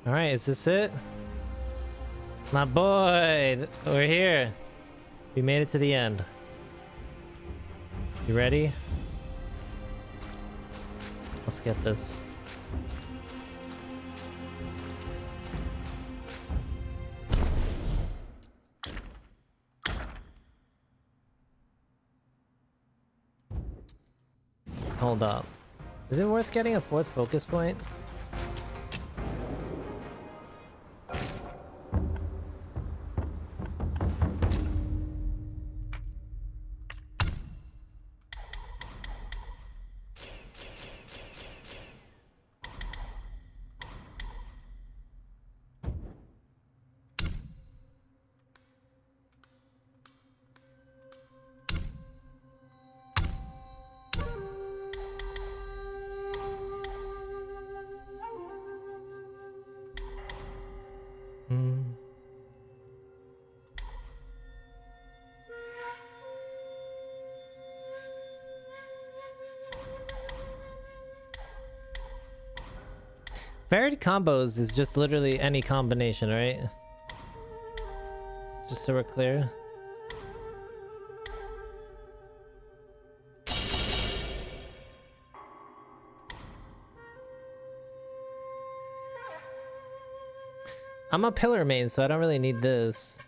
All right, is this it? My boy, we're here. We made it to the end. You ready? Let's get this. Hold up. Is it worth getting a 4th focus point? Varied combos is just literally any combination, right? Just so we're clear. I'm a pillar main, so I don't really need this.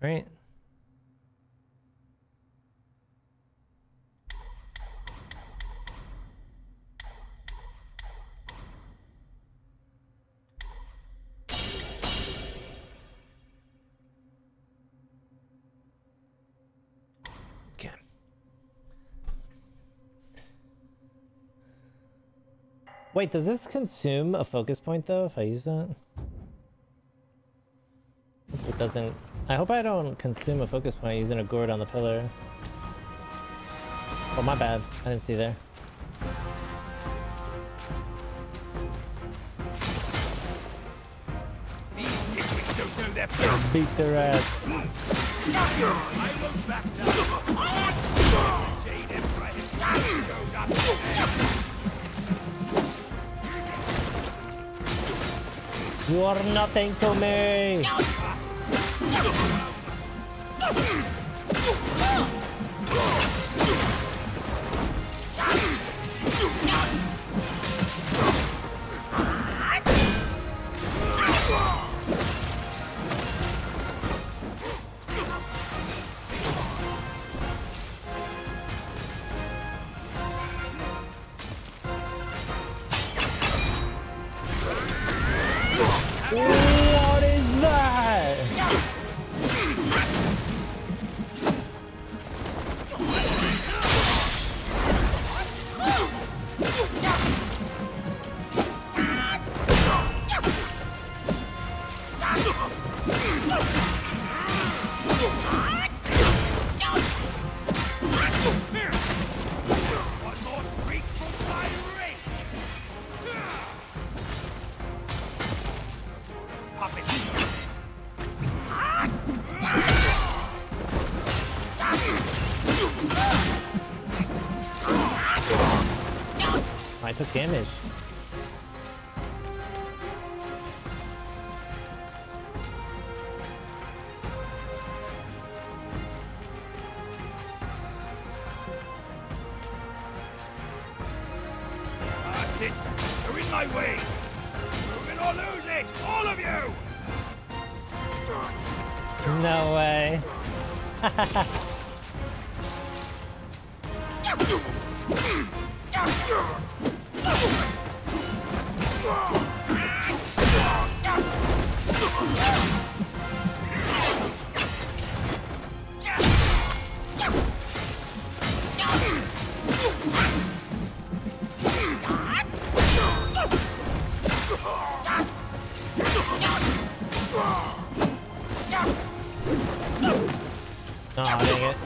Right? Wait, does this consume a focus point though if I use that? It doesn't. I hope I don't consume a focus point using a gourd on the pillar. Oh, my bad. I didn't see there. Beat their ass. You are nothing to me! I took damage. That's it! You're in my way! Move it or lose it! All of you! No way. Oh, dang it.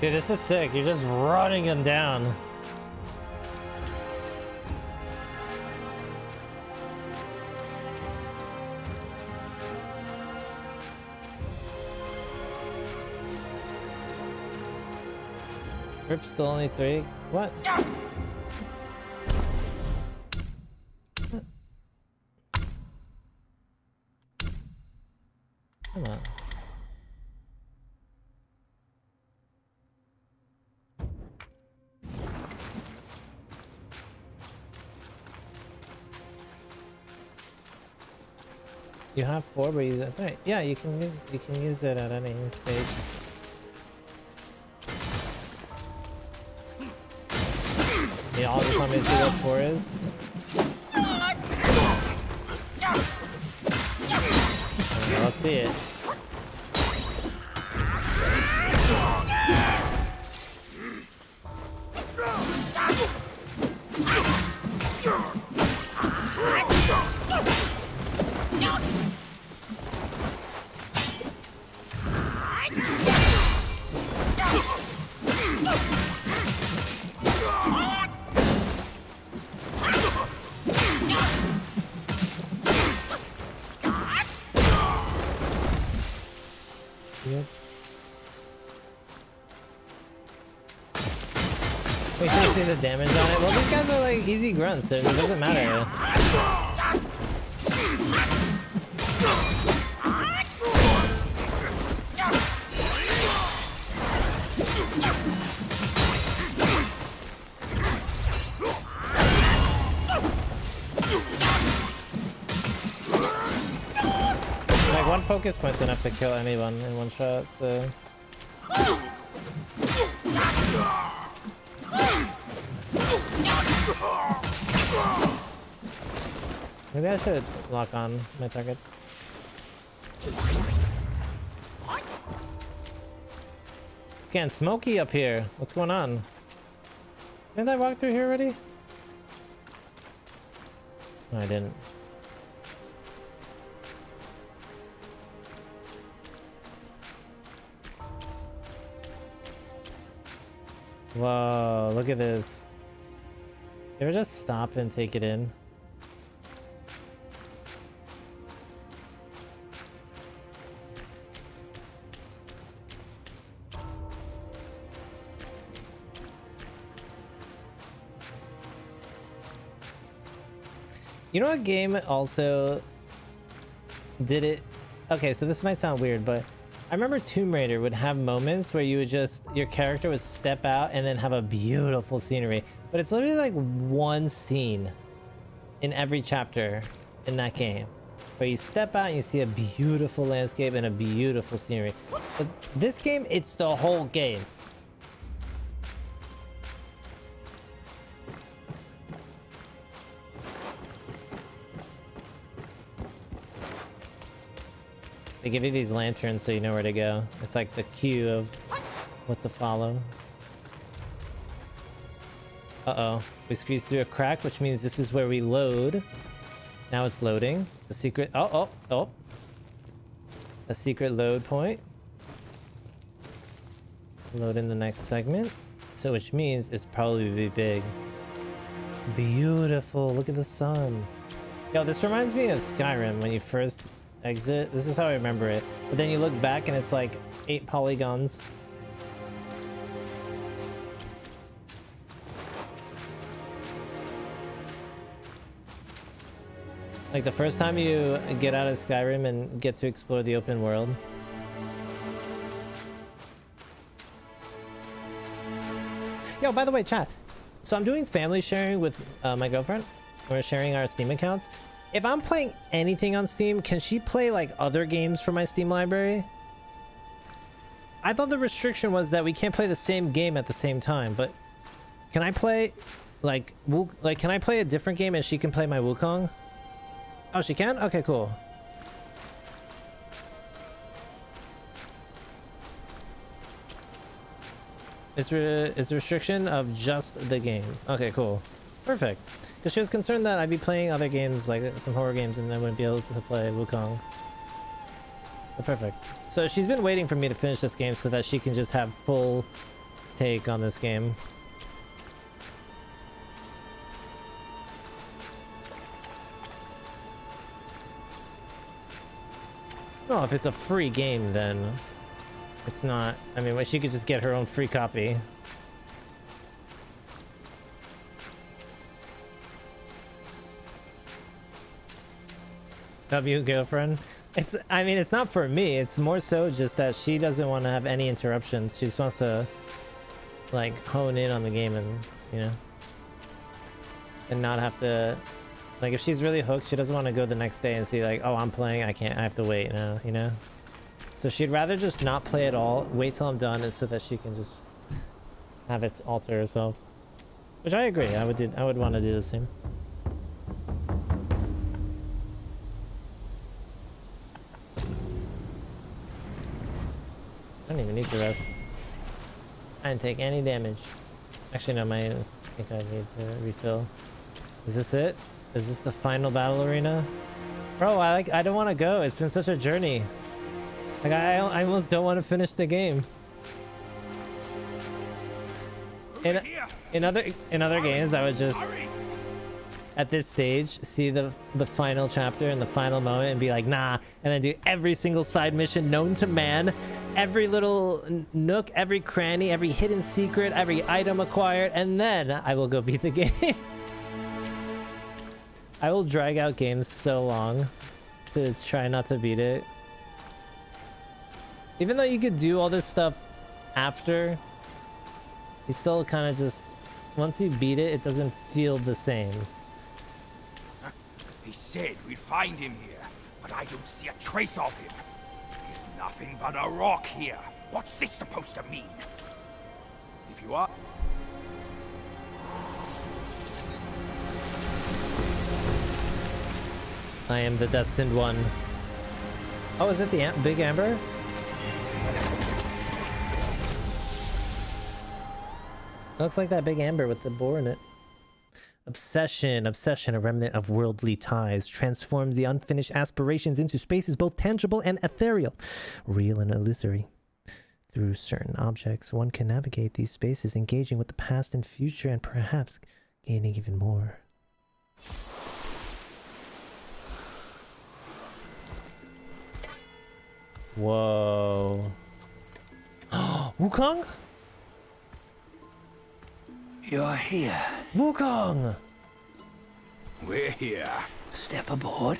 Dude, this is sick. You're just running him down. Rip's still only 3. What? Come on. You have 4, but use it. Right. Yeah, you can use it at any stage. Yeah, all the time I see what 4 is. Okay, let's see it. We should see the damage on it. Well, these guys are like easy grunts, so it doesn't matter. Like, one focus point's enough to kill anyone in one shot, so... Maybe I should lock on my targets. It's getting smoky up here. What's going on? Didn't I walk through here already? No, I didn't. Whoa, look at this. You ever just stop and take it in? You know what game also did it? Okay, so this might sound weird, but I remember Tomb Raider would have moments where you would just, your character would step out and then have a beautiful scenery. But it's literally like one scene in every chapter in that game. But you step out and you see a beautiful landscape and a beautiful scenery. But this game, it's the whole game. They give you these lanterns so you know where to go. It's like the cue of what to follow. Uh-oh. We squeezed through a crack, which means this is where we load. Now it's loading. The secret... Oh. A secret load point. Load in the next segment. So which means it's probably be big. Beautiful. Look at the sun. Yo, this reminds me of Skyrim when you first exit. This is how I remember it. But then you look back and it's like 8 polygons. Like the first time you get out of Skyrim and get to explore the open world. Yo, by the way, chat. So I'm doing family sharing with my girlfriend. We're sharing our Steam accounts. If I'm playing anything on Steam, can she play like other games from my Steam library? I thought the restriction was that we can't play the same game at the same time, but can I play like can I play a different game and she can play my Wukong? Oh, she can? Okay, cool. It's a restriction of just the game. Okay, cool. Perfect. Because she was concerned that I'd be playing other games, like some horror games, and I wouldn't be able to play Wukong. But perfect. So she's been waiting for me to finish this game so that she can just have full take on this game. Well, if it's a free game, then it's not... I mean, she could just get her own free copy. W girlfriend. I mean, it's not for me. It's more so just that she doesn't want to have any interruptions. She just wants to, like, hone in on the game and, you know, and not have to... Like, if she's really hooked, she doesn't want to go the next day and see, like, oh, I'm playing, I have to wait now, you know? So she'd rather just not play at all, wait till I'm done, so that she can just have it all to herself. Which I agree, I would want to do the same. I don't even need to rest. I didn't take any damage. Actually, no, I think I need to refill. Is this it? Is this the final battle arena? Bro, I don't want to go. It's been such a journey. Like, I almost don't want to finish the game. In other games, I would just, at this stage, see the final chapter and the final moment and be like, nah, and then do every single side mission known to man, every little nook, every cranny, every hidden secret, every item acquired, and then I will go beat the game. I will drag out games so long to try not to beat it. Even though you could do all this stuff after, you still kind of just... Once you beat it, it doesn't feel the same. He said we'd find him here, but I don't see a trace of him. There's nothing but a rock here. What's this supposed to mean? If you are... I am the destined one. Oh, is it the big amber? Looks like that big amber with the boar in it. Obsession, a remnant of worldly ties, transforms the unfinished aspirations into spaces both tangible and ethereal, real and illusory. Through certain objects, one can navigate these spaces, engaging with the past and future, and perhaps gaining even more. Whoa. Wukong? You're here. Wukong! We're here. Step aboard.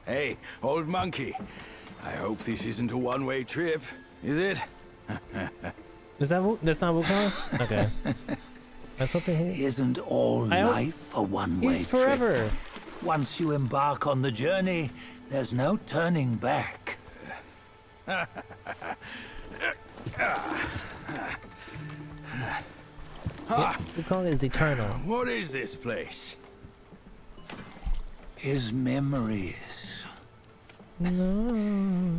Hey, old monkey. I hope this isn't a one-way trip, is it? Is that that's not Wukong? Okay. I was hoping he... Isn't all life a one-way trip? He's forever. Once you embark on the journey, there's no turning back. Wukong is eternal. What is this place? His memories. No.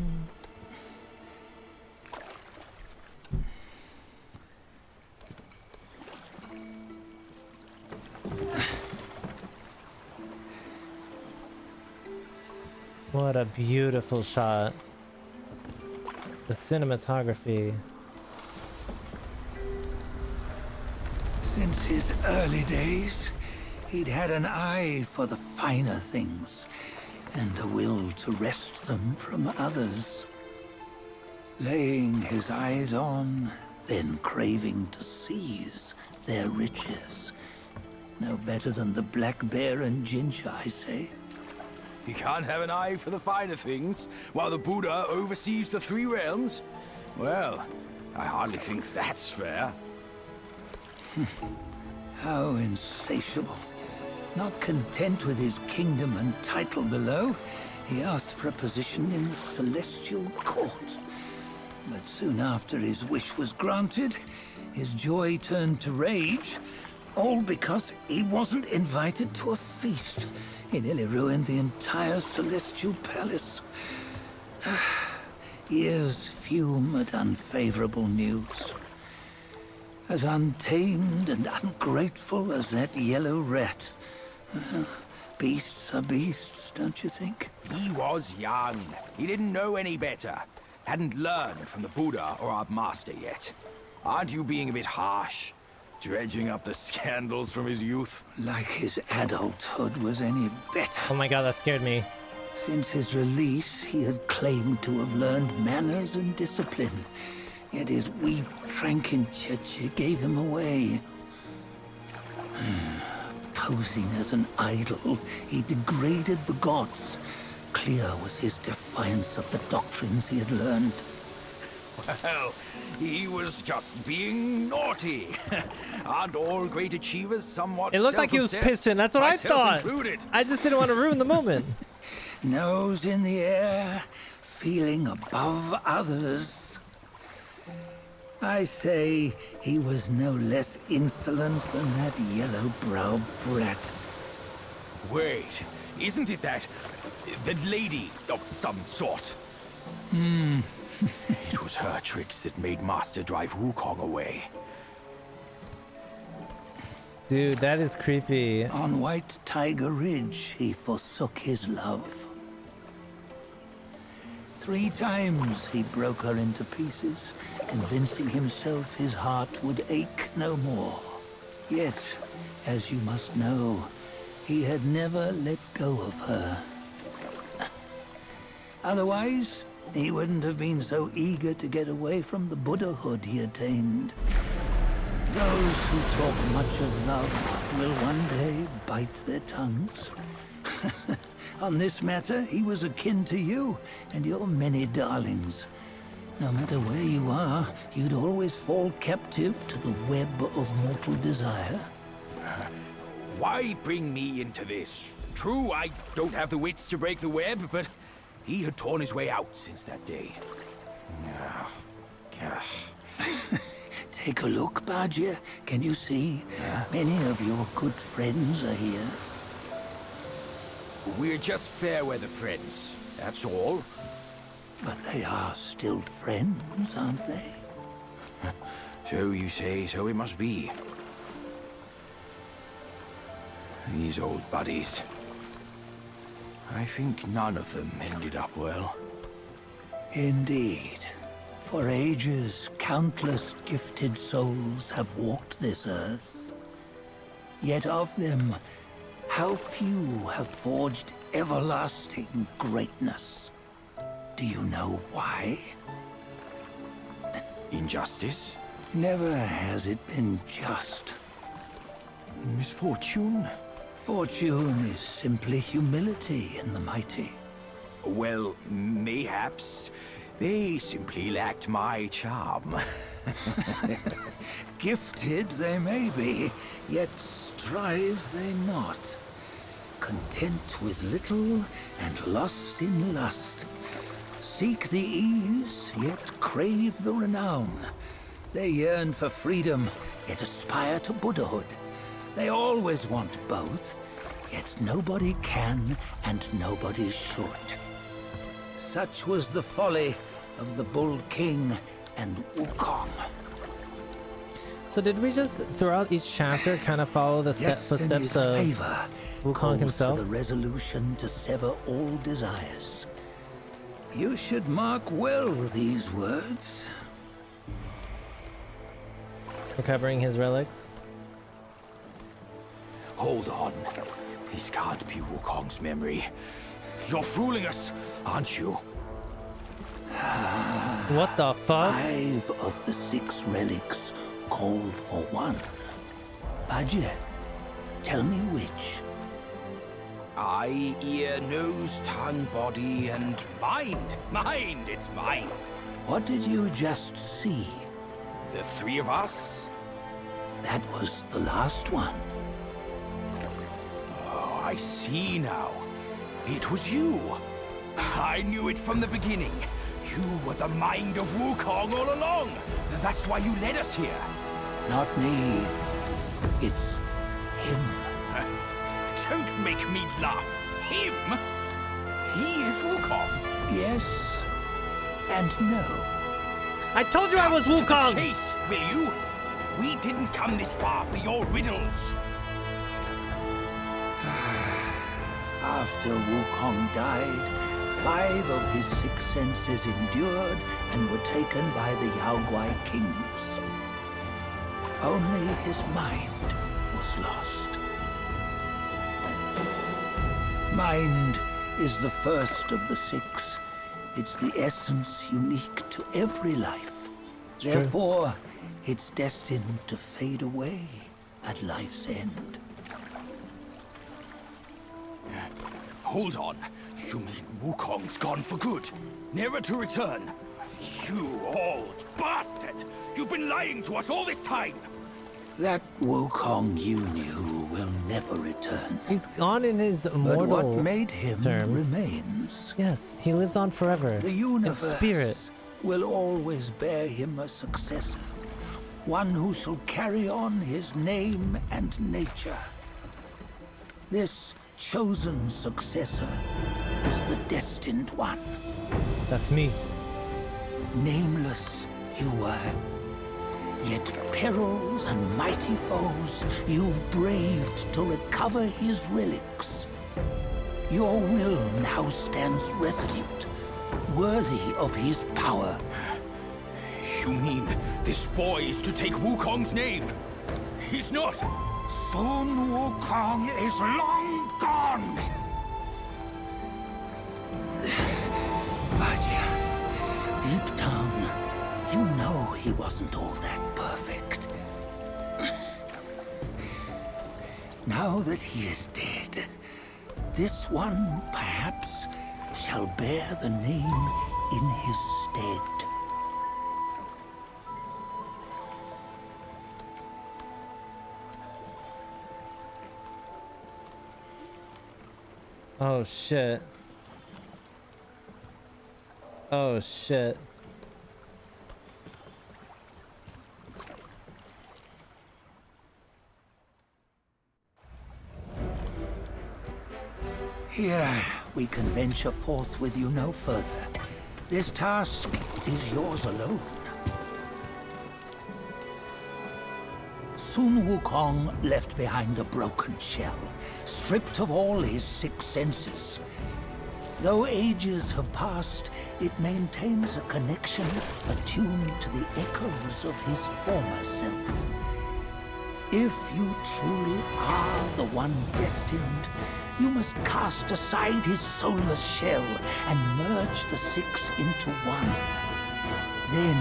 What a beautiful shot. The cinematography. Since his early days, he'd had an eye for the finer things, and a will to wrest them from others. Laying his eyes on, then craving to seize their riches. No better than the black bear and Jinch, I say. You can't have an eye for the finer things, while the Buddha oversees the three realms? Well, I hardly think that's fair. How insatiable. Not content with his kingdom and title below, he asked for a position in the Celestial Court. But soon after his wish was granted, his joy turned to rage, all because he wasn't invited to a feast. He nearly ruined the entire Celestial Palace. Ears fume at unfavorable news. As untamed and ungrateful as that yellow rat. Beasts are beasts, don't you think? He was young. He didn't know any better. Hadn't learned from the Buddha or our master yet. Aren't you being a bit harsh? Dredging up the scandals from his youth? Like his adulthood was any better. Oh my god, that scared me. Since his release, he had claimed to have learned manners and discipline. Yet his weak Frankenchurch gave him away. Posing as an idol, he degraded the gods. Clear was his defiance of the doctrines he had learned. Well, he was just being naughty. Aren't all great achievers somewhat It looked like he was pissing. That's what I thought. Included. I just didn't want to ruin the moment. Nose in the air, feeling above others. I say he was no less insolent than that yellow-browed brat. Wait, isn't it that lady of some sort? It was her tricks that made Master drive Wukong away. Dude, that is creepy. On White Tiger Ridge, he forsook his love. 3 times he broke her into pieces, convincing himself his heart would ache no more. Yet, as you must know, he had never let go of her. Otherwise, he wouldn't have been so eager to get away from the Buddhahood he attained. Those who talk much of love will one day bite their tongues. On this matter, he was akin to you and your many darlings. No matter where you are, you'd always fall captive to the web of mortal desire. Why bring me into this? True, I don't have the wits to break the web, but he had torn his way out since that day. Take a look, Bajia. Can you see? Many of your good friends are here. We're just fair weather friends, that's all. But they are still friends, aren't they? So you say, so it must be. These old buddies. I think none of them ended up well. Indeed. For ages, countless gifted souls have walked this earth. Yet of them, how few have forged everlasting greatness? Do you know why? Injustice? Never has it been just. Misfortune? Fortune is simply humility in the mighty. Well, mayhaps. They simply lacked my charm. Gifted they may be, yet strive they not. content with little and lost in lust. Seek the ease, yet crave the renown. They yearn for freedom, yet aspire to Buddhahood. They always want both, yet nobody can and nobody should. Such was the folly of the Bull King and Wukong. So did we just, throughout each chapter, kind of follow the footsteps of Wukong himself? For the resolution to sever all desires. You should mark well these words. Recovering his relics? Hold on. This can't be Wukong's memory. You're fooling us, aren't you? What the fuck? 5 of the 6 relics call for one. Badger, tell me which. Eye, ear, nose, tongue, body, and mind. Mind, it's mind. What did you just see? The 3 of us? That was the last one. Oh, I see now. It was you. I knew it from the beginning. You were the mind of Wukong all along. That's why you led us here. Not me. It's him. Don't make me laugh. Him? He is Wukong. Yes and no. I told you I was Wukong! Chase, will you? We didn't come this far for your riddles. After Wukong died, 5 of his 6 senses endured and were taken by the Yaoguai kings. Only his mind was lost. Mind is the first of the 6. It's the essence unique to every life. Therefore, it's destined to fade away at life's end. Hold on. You mean Wukong's gone for good? Never to return? You old bastard! You've been lying to us all this time! That Wukong you knew will never return. He's gone in his immortal But what made him term remains. Yes, he lives on forever. The universe in spirit will always bear him a successor. One who shall carry on his name and nature. This chosen successor is the destined one. That's me. Nameless you were. Yet perils and mighty foes you've braved to recover his relics. Your will now stands resolute, worthy of his power. You mean this boy is to take Wukong's name? He's not! Sun Wukong is long gone! But deep down, you know he wasn't all that perfect. Now that he is dead, this one, perhaps, shall bear the name in his stead. Oh shit. Oh shit. Here, we can venture forth with you no further. This task is yours alone. Sun Wukong left behind a broken shell, stripped of all his 6 senses. Though ages have passed, it maintains a connection attuned to the echoes of his former self. If you truly are the one destined, you must cast aside his soulless shell and merge the 6 into one. Then,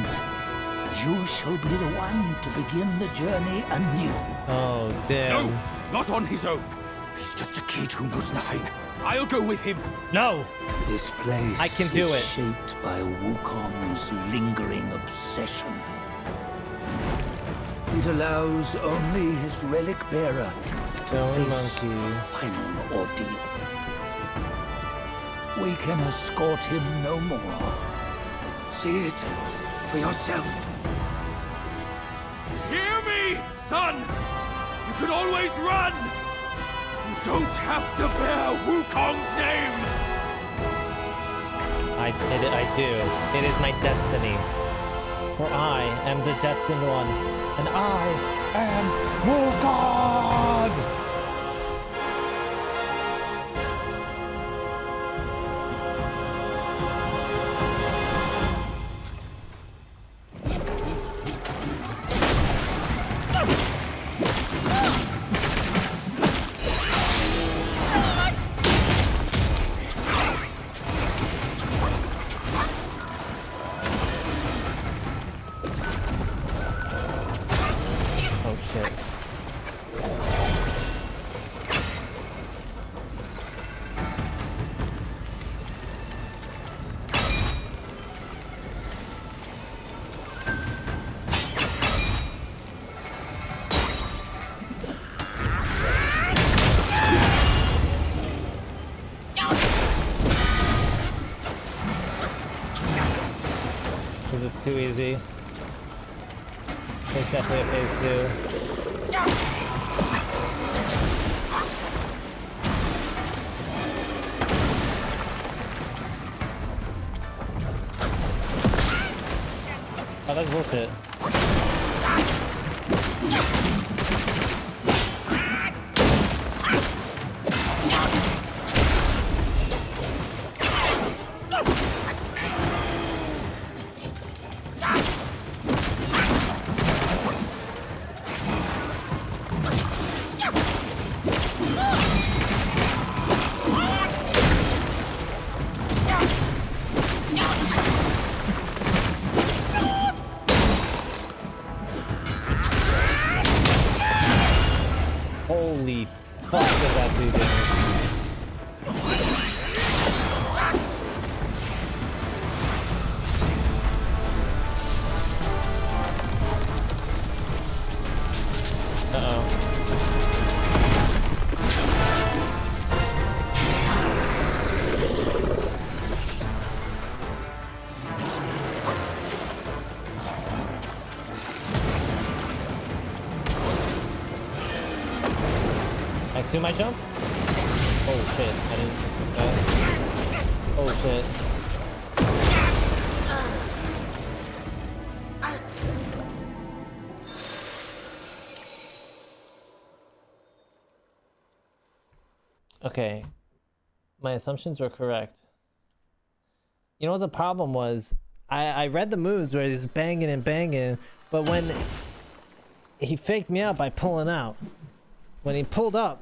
you shall be the one to begin the journey anew. Oh, damn. No! Not on his own! He's just a kid who knows nothing. I'll go with him. No! This place I can do is it. shaped by Wukong's lingering obsession. It allows only his relic bearer to Stone face monkey. the final ordeal. We can escort him no more. See it for yourself. Hear me, son! You can always run! You don't have to bear Wukong's name! I do. It is my destiny. For I am the destined one, and I am Wukong! Oh shit. This is too easy. There's definitely a phase 2. Oh, that's bullshit. Holy fuck, did that do damage? I assume I jump? Oh shit, I didn't. Oh shit. Okay, my assumptions were correct. You know what the problem was? I read the moves where he's banging and banging, but when he faked me out by pulling out, when he pulled up,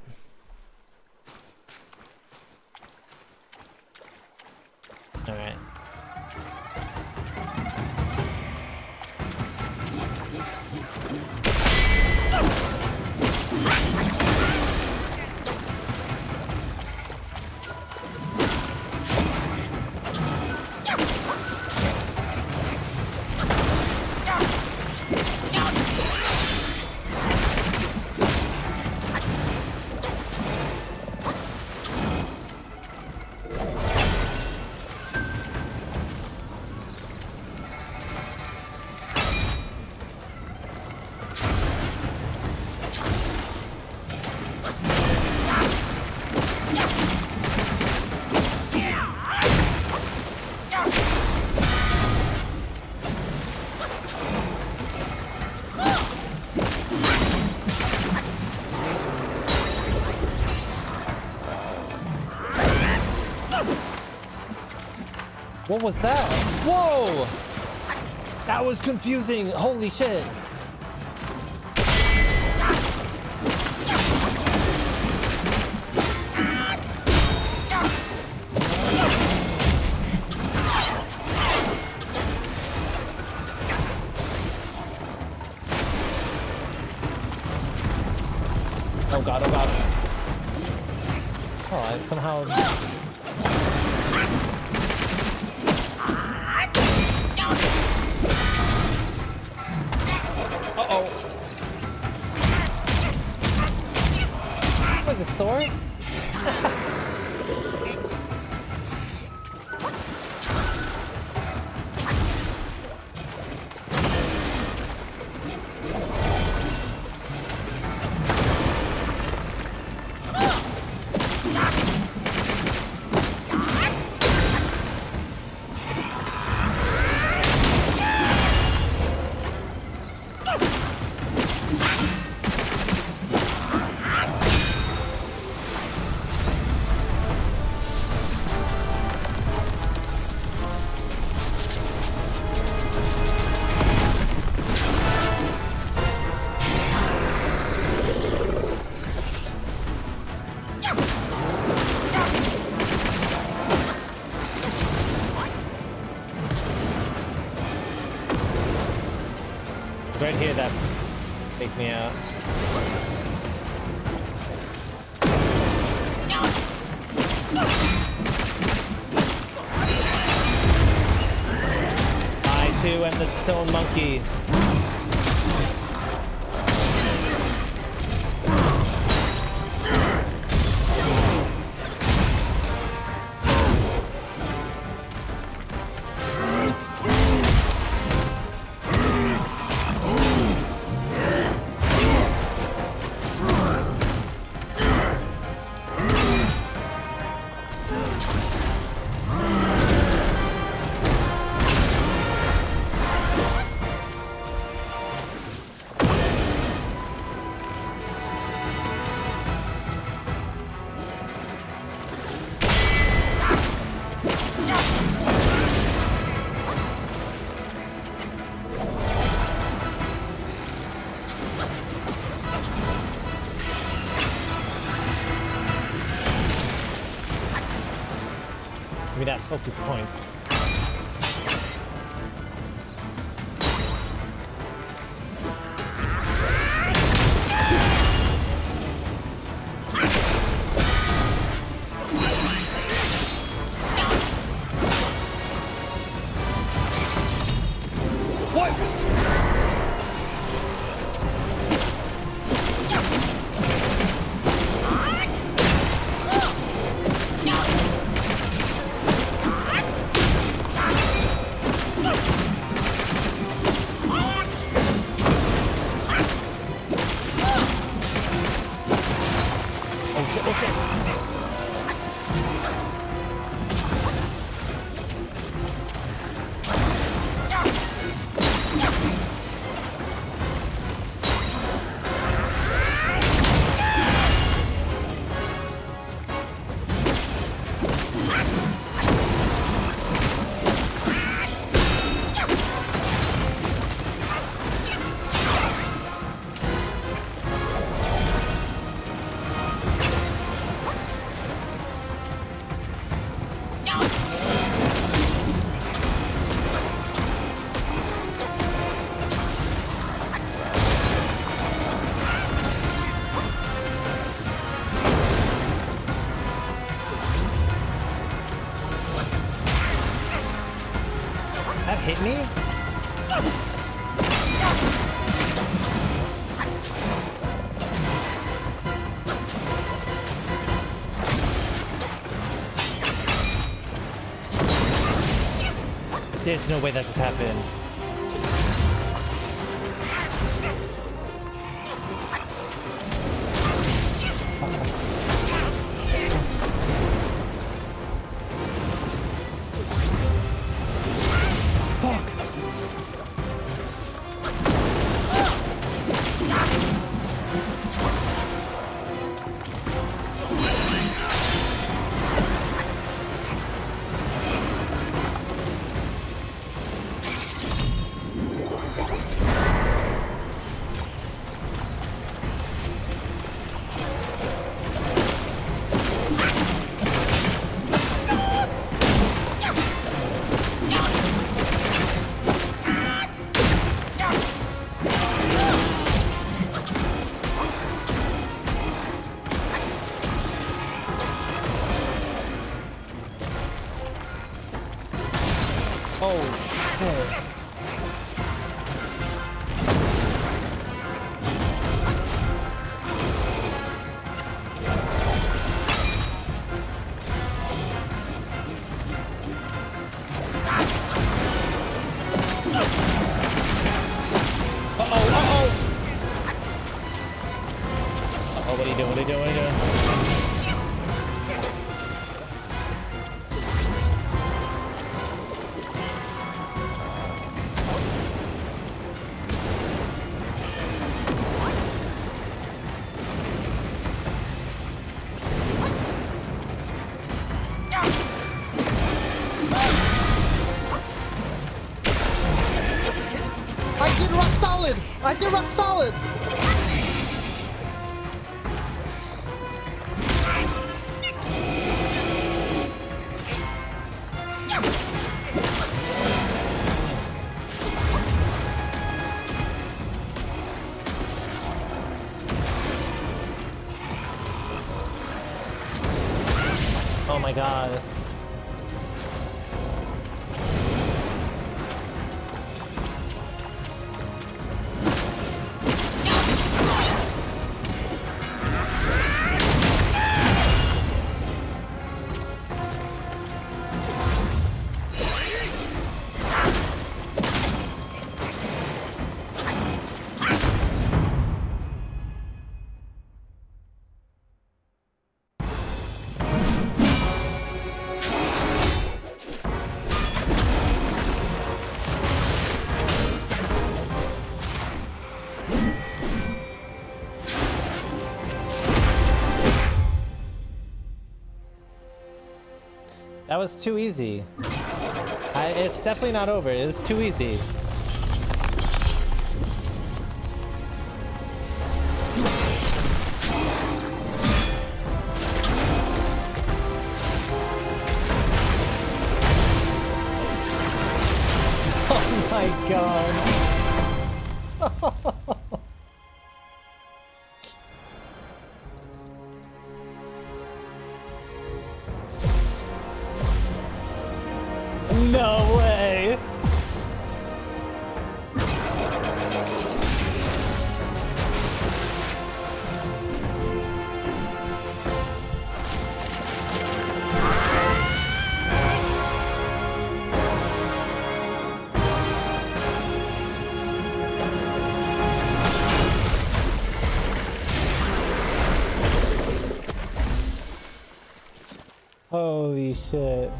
all right. What was that? Whoa! That was confusing. Holy shit. Oh god, oh god. Oh, I somehow... Uh-oh. store? Right here that take me out. I too am the stone monkey. Give me that focus points. Hit me? There's no way that just happened. What are you doing? What are you doing? What are you doing? I did rock solid! I did rock solid! Oh my god. That was too easy. It's definitely not over. It's too easy. Oh my god. No way! Holy shit.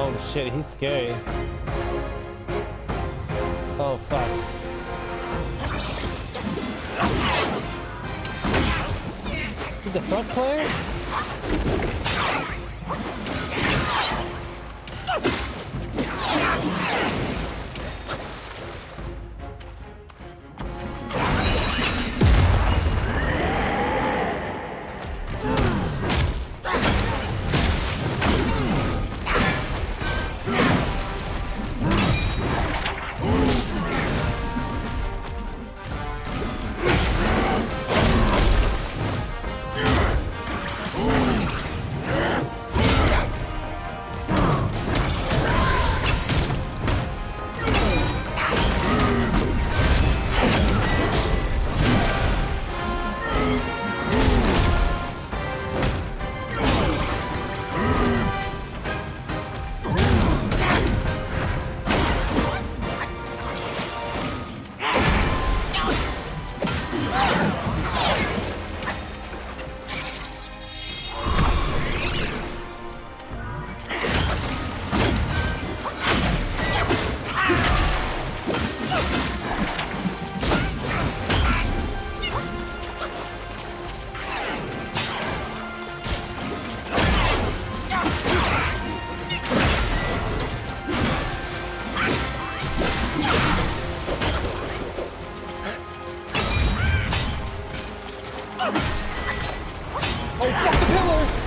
Oh shit, he's scary. Oh fuck. He's a thrust player? Oh, fuck the pillars!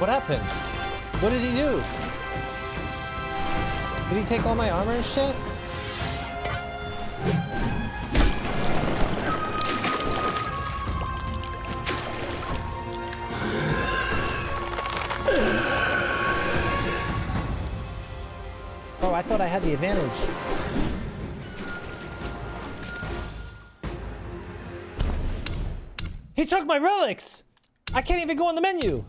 What happened? What did he do? Did he take all my armor and shit? Oh, I thought I had the advantage. He took my relics! I can't even go on the menu!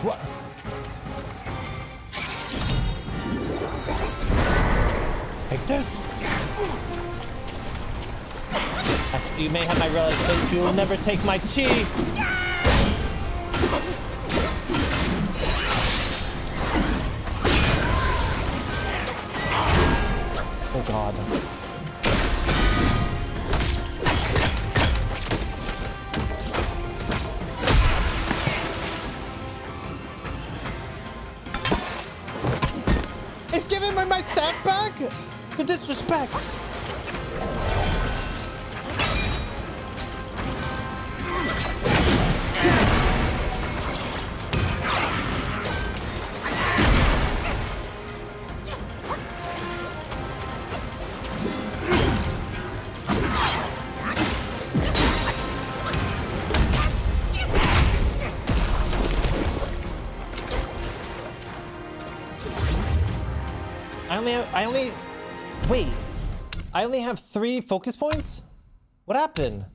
What? Like this? You may have my relics, but you will never take my chi! Oh god. It's giving me my stack back? The disrespect! Wait, I only have 3 focus points? What happened?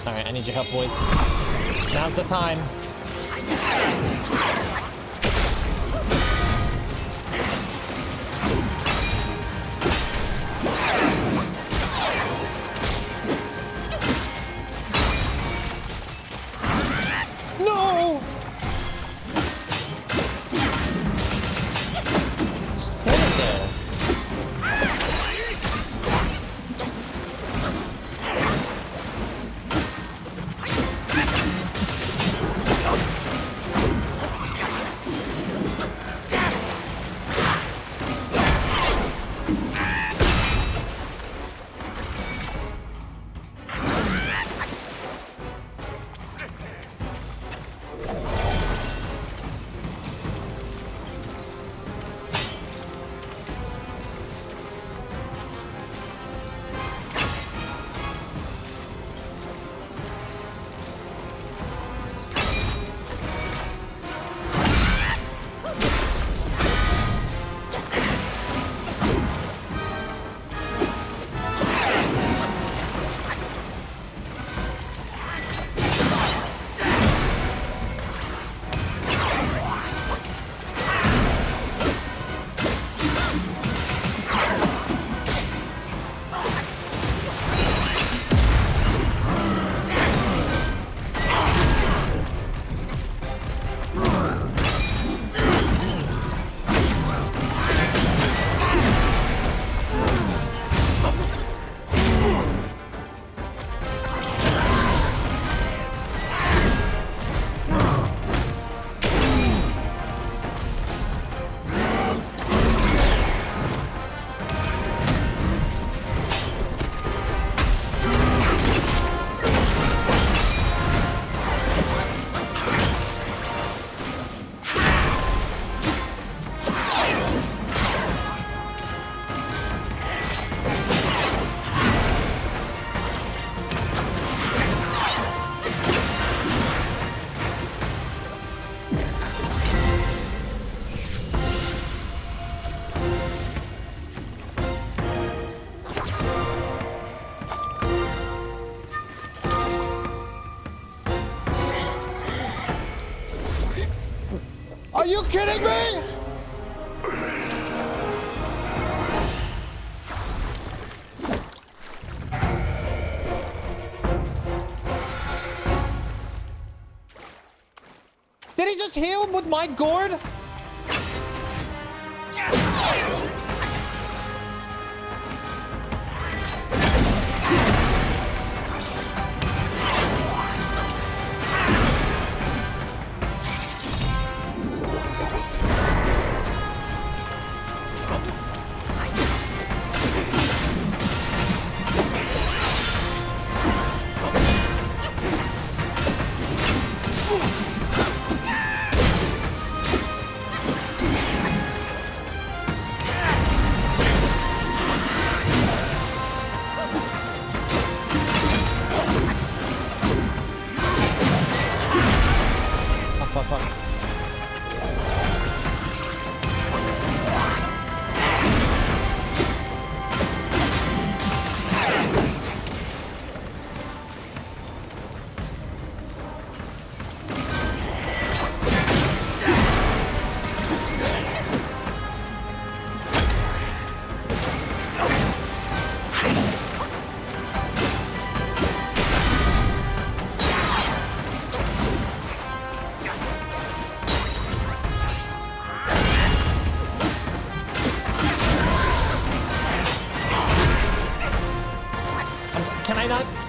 Alright, I need your help, boys. Now's the time. No! Just stand there. Are you kidding me? Did he just heal him with my gourd?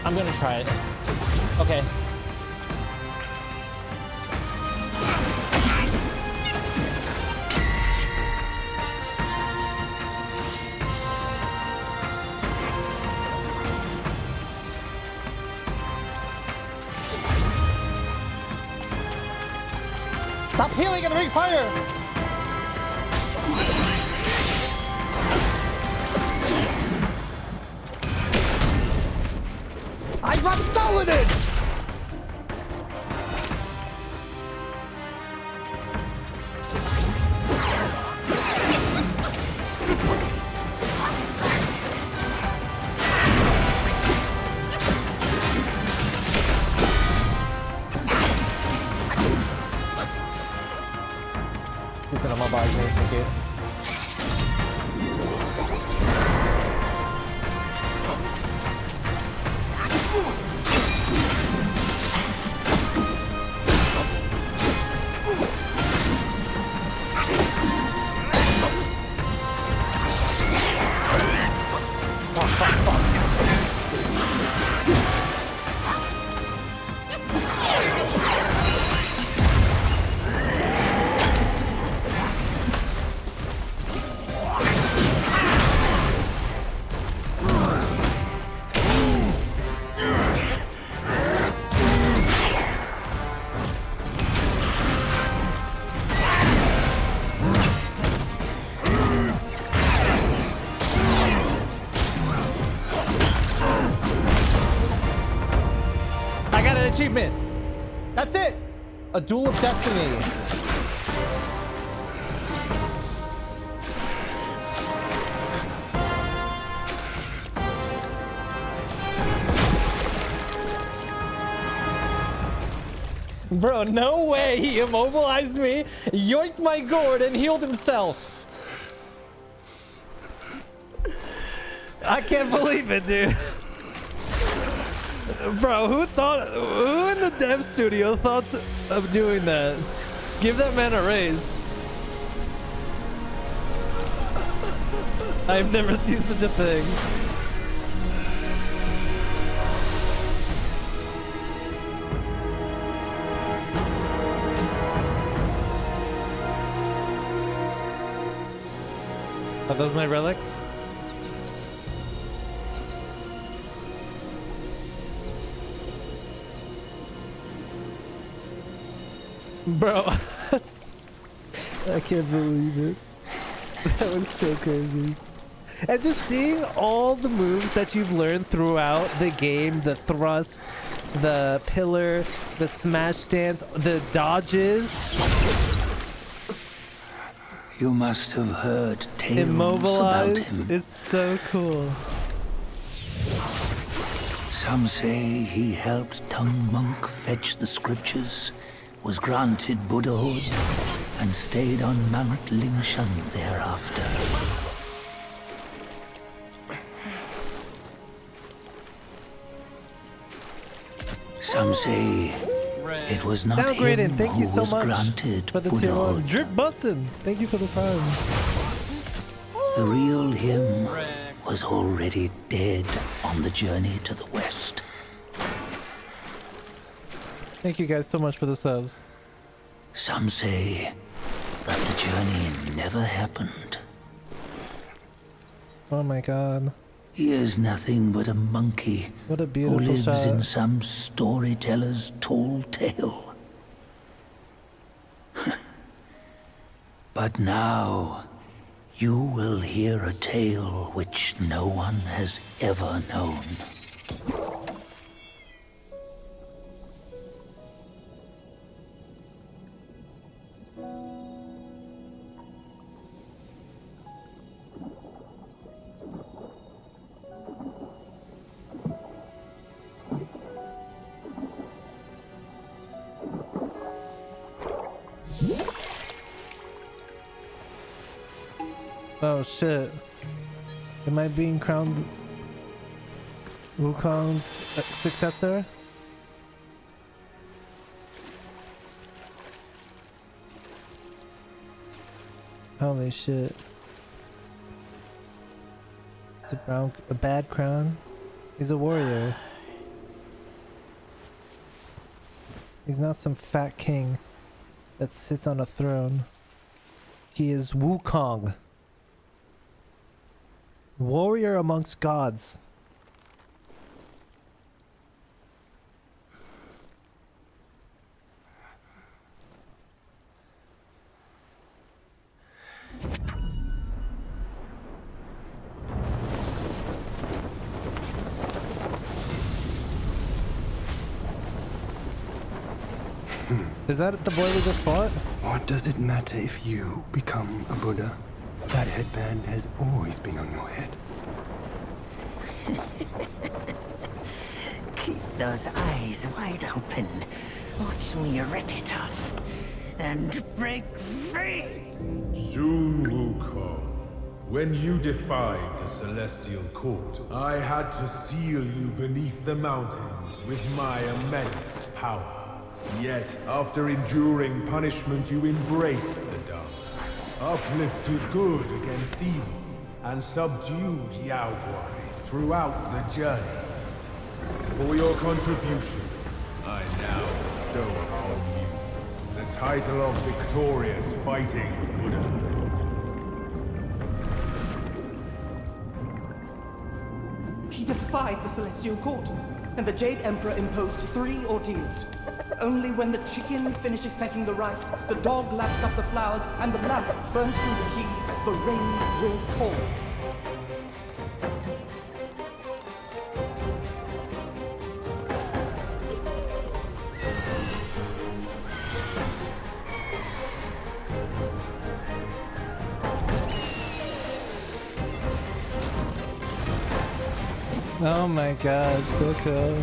I'm gonna try it. Okay. Stop healing and ring fire! I got solided! He's gonna mobilize me, thank you. Achievement. That's it. A Duel of Destiny. Bro, no way. He immobilized me, yoinked my gourd, and healed himself. I can't believe it, dude. Bro, who in the dev studio thought of doing that? Give that man a raise. I've never seen such a thing. Are those my relics? Bro, I can't believe it. That was so crazy. And just seeing all the moves that you've learned throughout the game, the thrust, the pillar, the smash stance, the dodges. You must have heard tales Immobilized. about him. It's so cool. Some say he helped Tongue Monk fetch the scriptures, was granted Buddhahood, and stayed on Mount Lingshan thereafter. Some say it was not Downgraded, him thank who you so was much granted for the tier 1. Buddhahood. Drip bussin', thank you for the prime. The real him was already dead on the journey to the west. Thank you guys so much for the subs. Some say that the journey never happened. Oh my god. He is nothing but a monkey What a who beautiful lives shot. in some storyteller's tall tale. But now, you will hear a tale which no one has ever known. Oh shit. Am I being crowned Wukong's successor? Holy shit. It's a bad crown. He's a warrior. He's not some fat king that sits on a throne. He is Wukong. Warrior amongst gods. Is that the boy we just fought? What does it matter if you become a Buddha? That headband has always been on your head. Keep those eyes wide open. Watch me rip it off and break free. Soon, Wukong, when you defied the Celestial Court, I had to seal you beneath the mountains with my immense power. Yet, after enduring punishment, you embraced the dark, uplifted good against evil, and subdued Yao Guais throughout the journey. For your contribution, I now bestow upon you the title of Victorious Fighting Buddha. He defied the Celestial Court, and the Jade Emperor imposed 3 ordeals. Only when the chicken finishes pecking the rice, the dog laps up the flowers, and the lamp burns through the key, the rain will fall. Oh my god, so cool.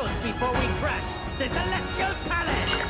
toast before we crash the Celestial Palace!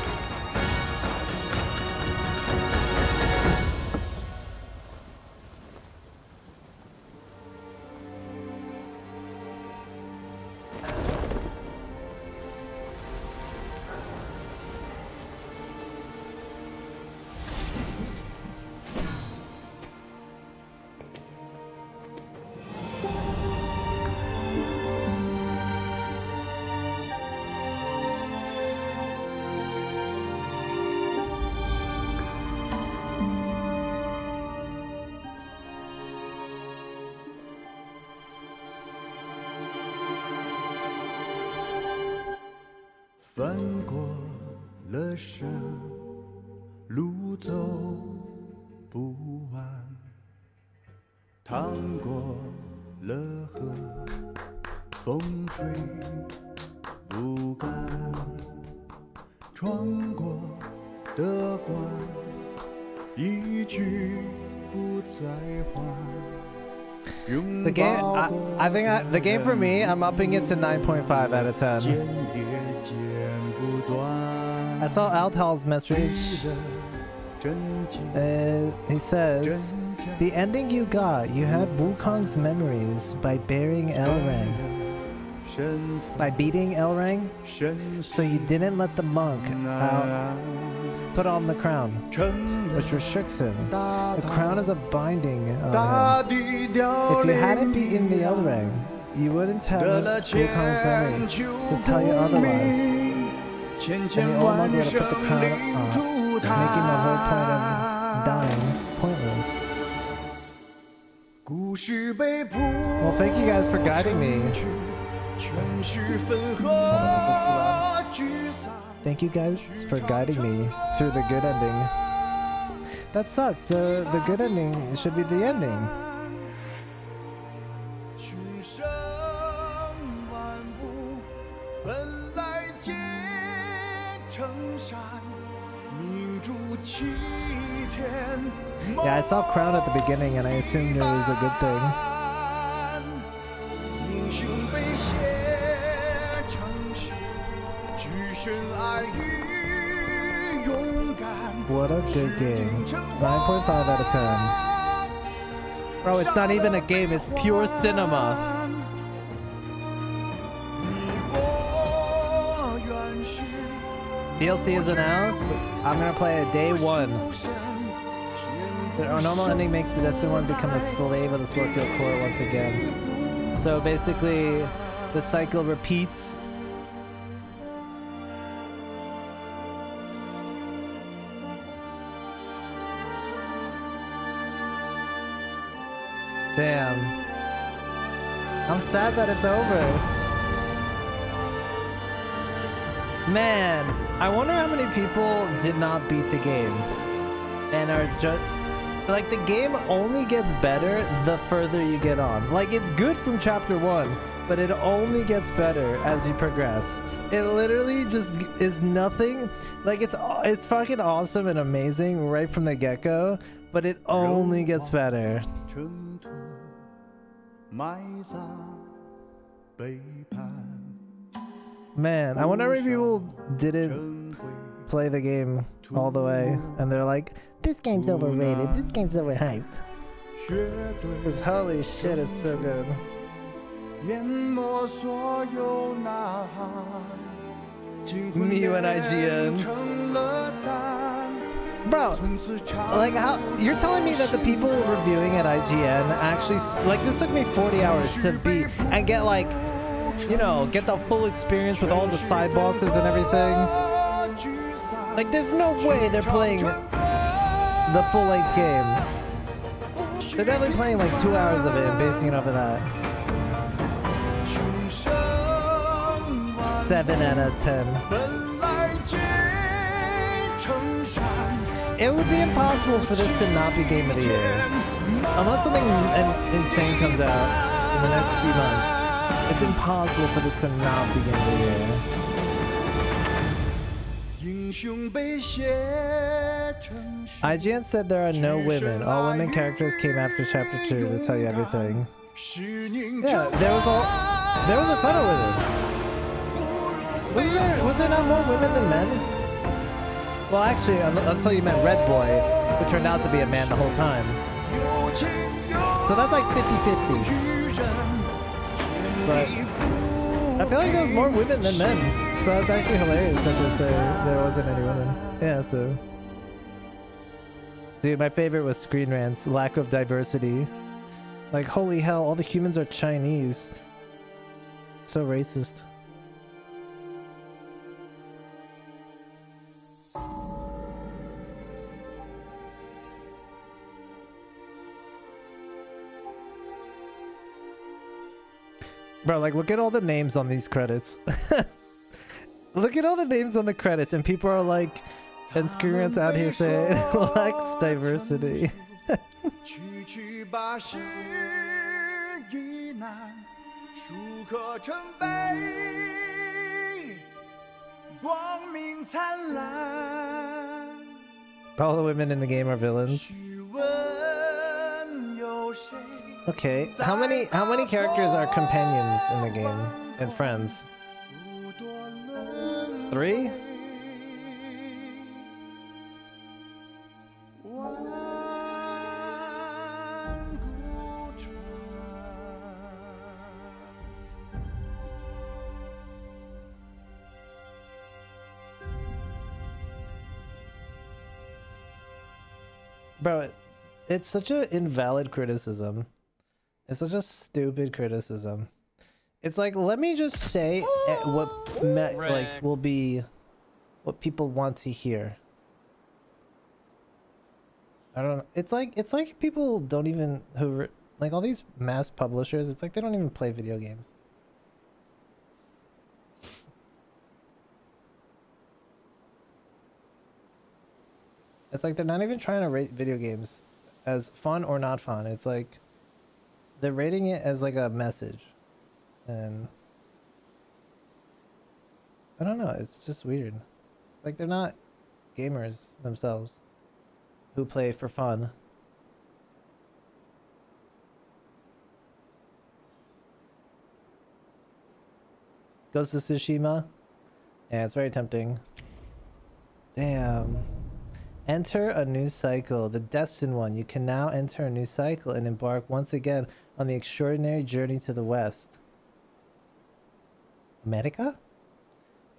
翻过了山，路走不完；趟过了河，风吹不干。穿过的关，一去不再还。The game, I think the game for me, I'm upping it to 9.5 out of 10. I saw Altal's message. He says, the ending you got, you had Wukong's memories by beating Elrang. By beating Elrang? So you didn't let the monk out put on the crown, which restricts him. The crown is a binding on him. If you hadn't beaten the Elrang, you wouldn't have Wukong's memory to tell you otherwise. And the old monk would have put the crown on, making the whole point of dying pointless. Well, thank you guys for guiding me. Thank you guys for guiding me through the good ending. That sucks. The good ending should be the ending. Yeah, I saw Crown at the beginning and I assumed it was a good thing. What a good game. 9.5 out of 10. Bro, it's not even a game, it's pure cinema. DLC is announced. I'm gonna play it day one. The normal ending makes the Destined One become a slave of the Celestial Court once again. So basically, the cycle repeats. Damn. I'm sad that it's over. Man, I wonder how many people did not beat the game and are just like, the game only gets better the further you get on. Like, it's good from chapter 1, but it only gets better as you progress. It literally just is nothing. Like, it's fucking awesome and amazing right from the get-go, but it only gets better. Man, I wonder if people didn't play the game all the way and they're like, this game's overrated, this game's overhyped. Because holy shit, it's so good. Me, you and IGN. Bro, like, how you're telling me that the people reviewing at IGN actually, like, this took me 40 hours to beat and get, like, you know, get the full experience with all the side bosses and everything. Like, there's no way they're playing the full-length game. They're definitely playing like 2 hours of it and basing it off of that. 7 out of 10. It would be impossible for this to not be Game of the Year. Unless something insane comes out in the next few months, it's impossible for this to not be Game of the Year. IGN said there are no women. All women characters came after chapter 2 to tell you everything. Yeah, there was a ton of women. Was there not more women than men? Well, actually, until you meant Red Boy, who turned out to be a man the whole time. So that's like 50-50. But I feel like there was more women than men. So that's actually hilarious that they say there wasn't any women. Yeah, so... Dude, my favorite was Screen Rant's lack of diversity. Like, holy hell, all the humans are Chinese. So racist. Bro, like, look at all the names on these credits. Look at all the names on the credits, and people are like, and Screen Rant's out here saying it lacks diversity. All the women in the game are villains. Okay, how many characters are companions in the game and friends? 3? Bro, it's such an invalid criticism. It's such a stupid criticism. It's like, let me just say what like will be what people want to hear. I don't know. It's like people don't even like all these mass publishers. It's like they don't even play video games. It's like they're not even trying to rate video games as fun or not fun. It's like they're rating it as like a message. And I don't know, it's just weird. It's like they're not gamers themselves who play for fun. Ghost of Tsushima? Yeah, it's very tempting. Damn. Enter a new cycle, the destined one. You can now enter a new cycle and embark once again on the extraordinary journey to the west. America?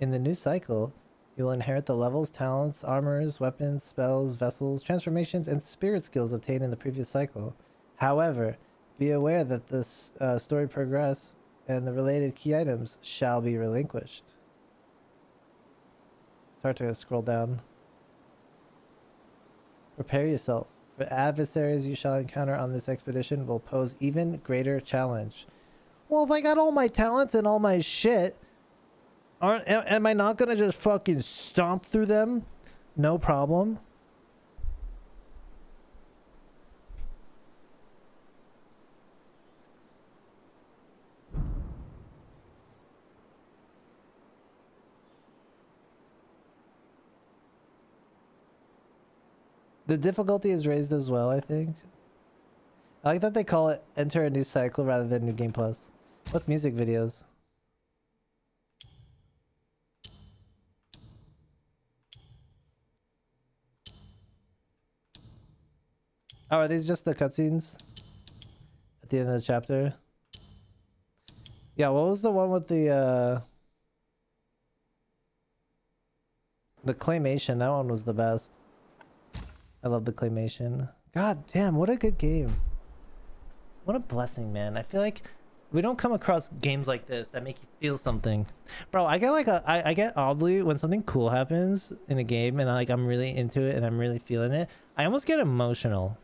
In the new cycle, you will inherit the levels, talents, armors, weapons, spells, vessels, transformations, and spirit skills obtained in the previous cycle. However, be aware that this story progress and the related key items shall be relinquished. It's hard to scroll down. Prepare yourself, for adversaries you shall encounter on this expedition will pose even greater challenge. Well, if I got all my talents and all my shit, am I not gonna just fucking stomp through them? No problem. The difficulty is raised as well, I think. I like that they call it enter a new cycle rather than new game plus. What's music videos? Oh, are these just the cutscenes at the end of the chapter? Yeah, what was the one with the claymation? That one was the best. I love the claymation. God damn, what a good game. What a blessing, man. I feel like we don't come across games like this that make you feel something. Bro, I get like I get oddly when something cool happens in a game and I'm really into it and I'm really feeling it. I almost get emotional.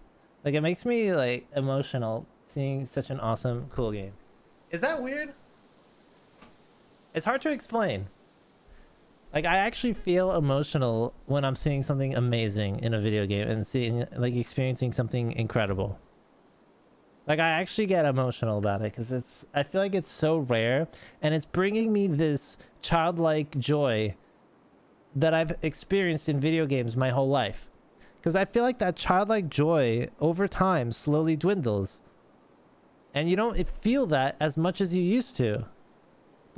Like it makes me like emotional seeing such an awesome, cool game. Is that weird? It's hard to explain. Like I actually feel emotional when I'm seeing something amazing in a video game and seeing like experiencing something incredible. Like I actually get emotional about it because I feel like it's so rare and it's bringing me this childlike joy that I've experienced in video games my whole life. Because I feel like that childlike joy over time slowly dwindles. And you don't feel that as much as you used to.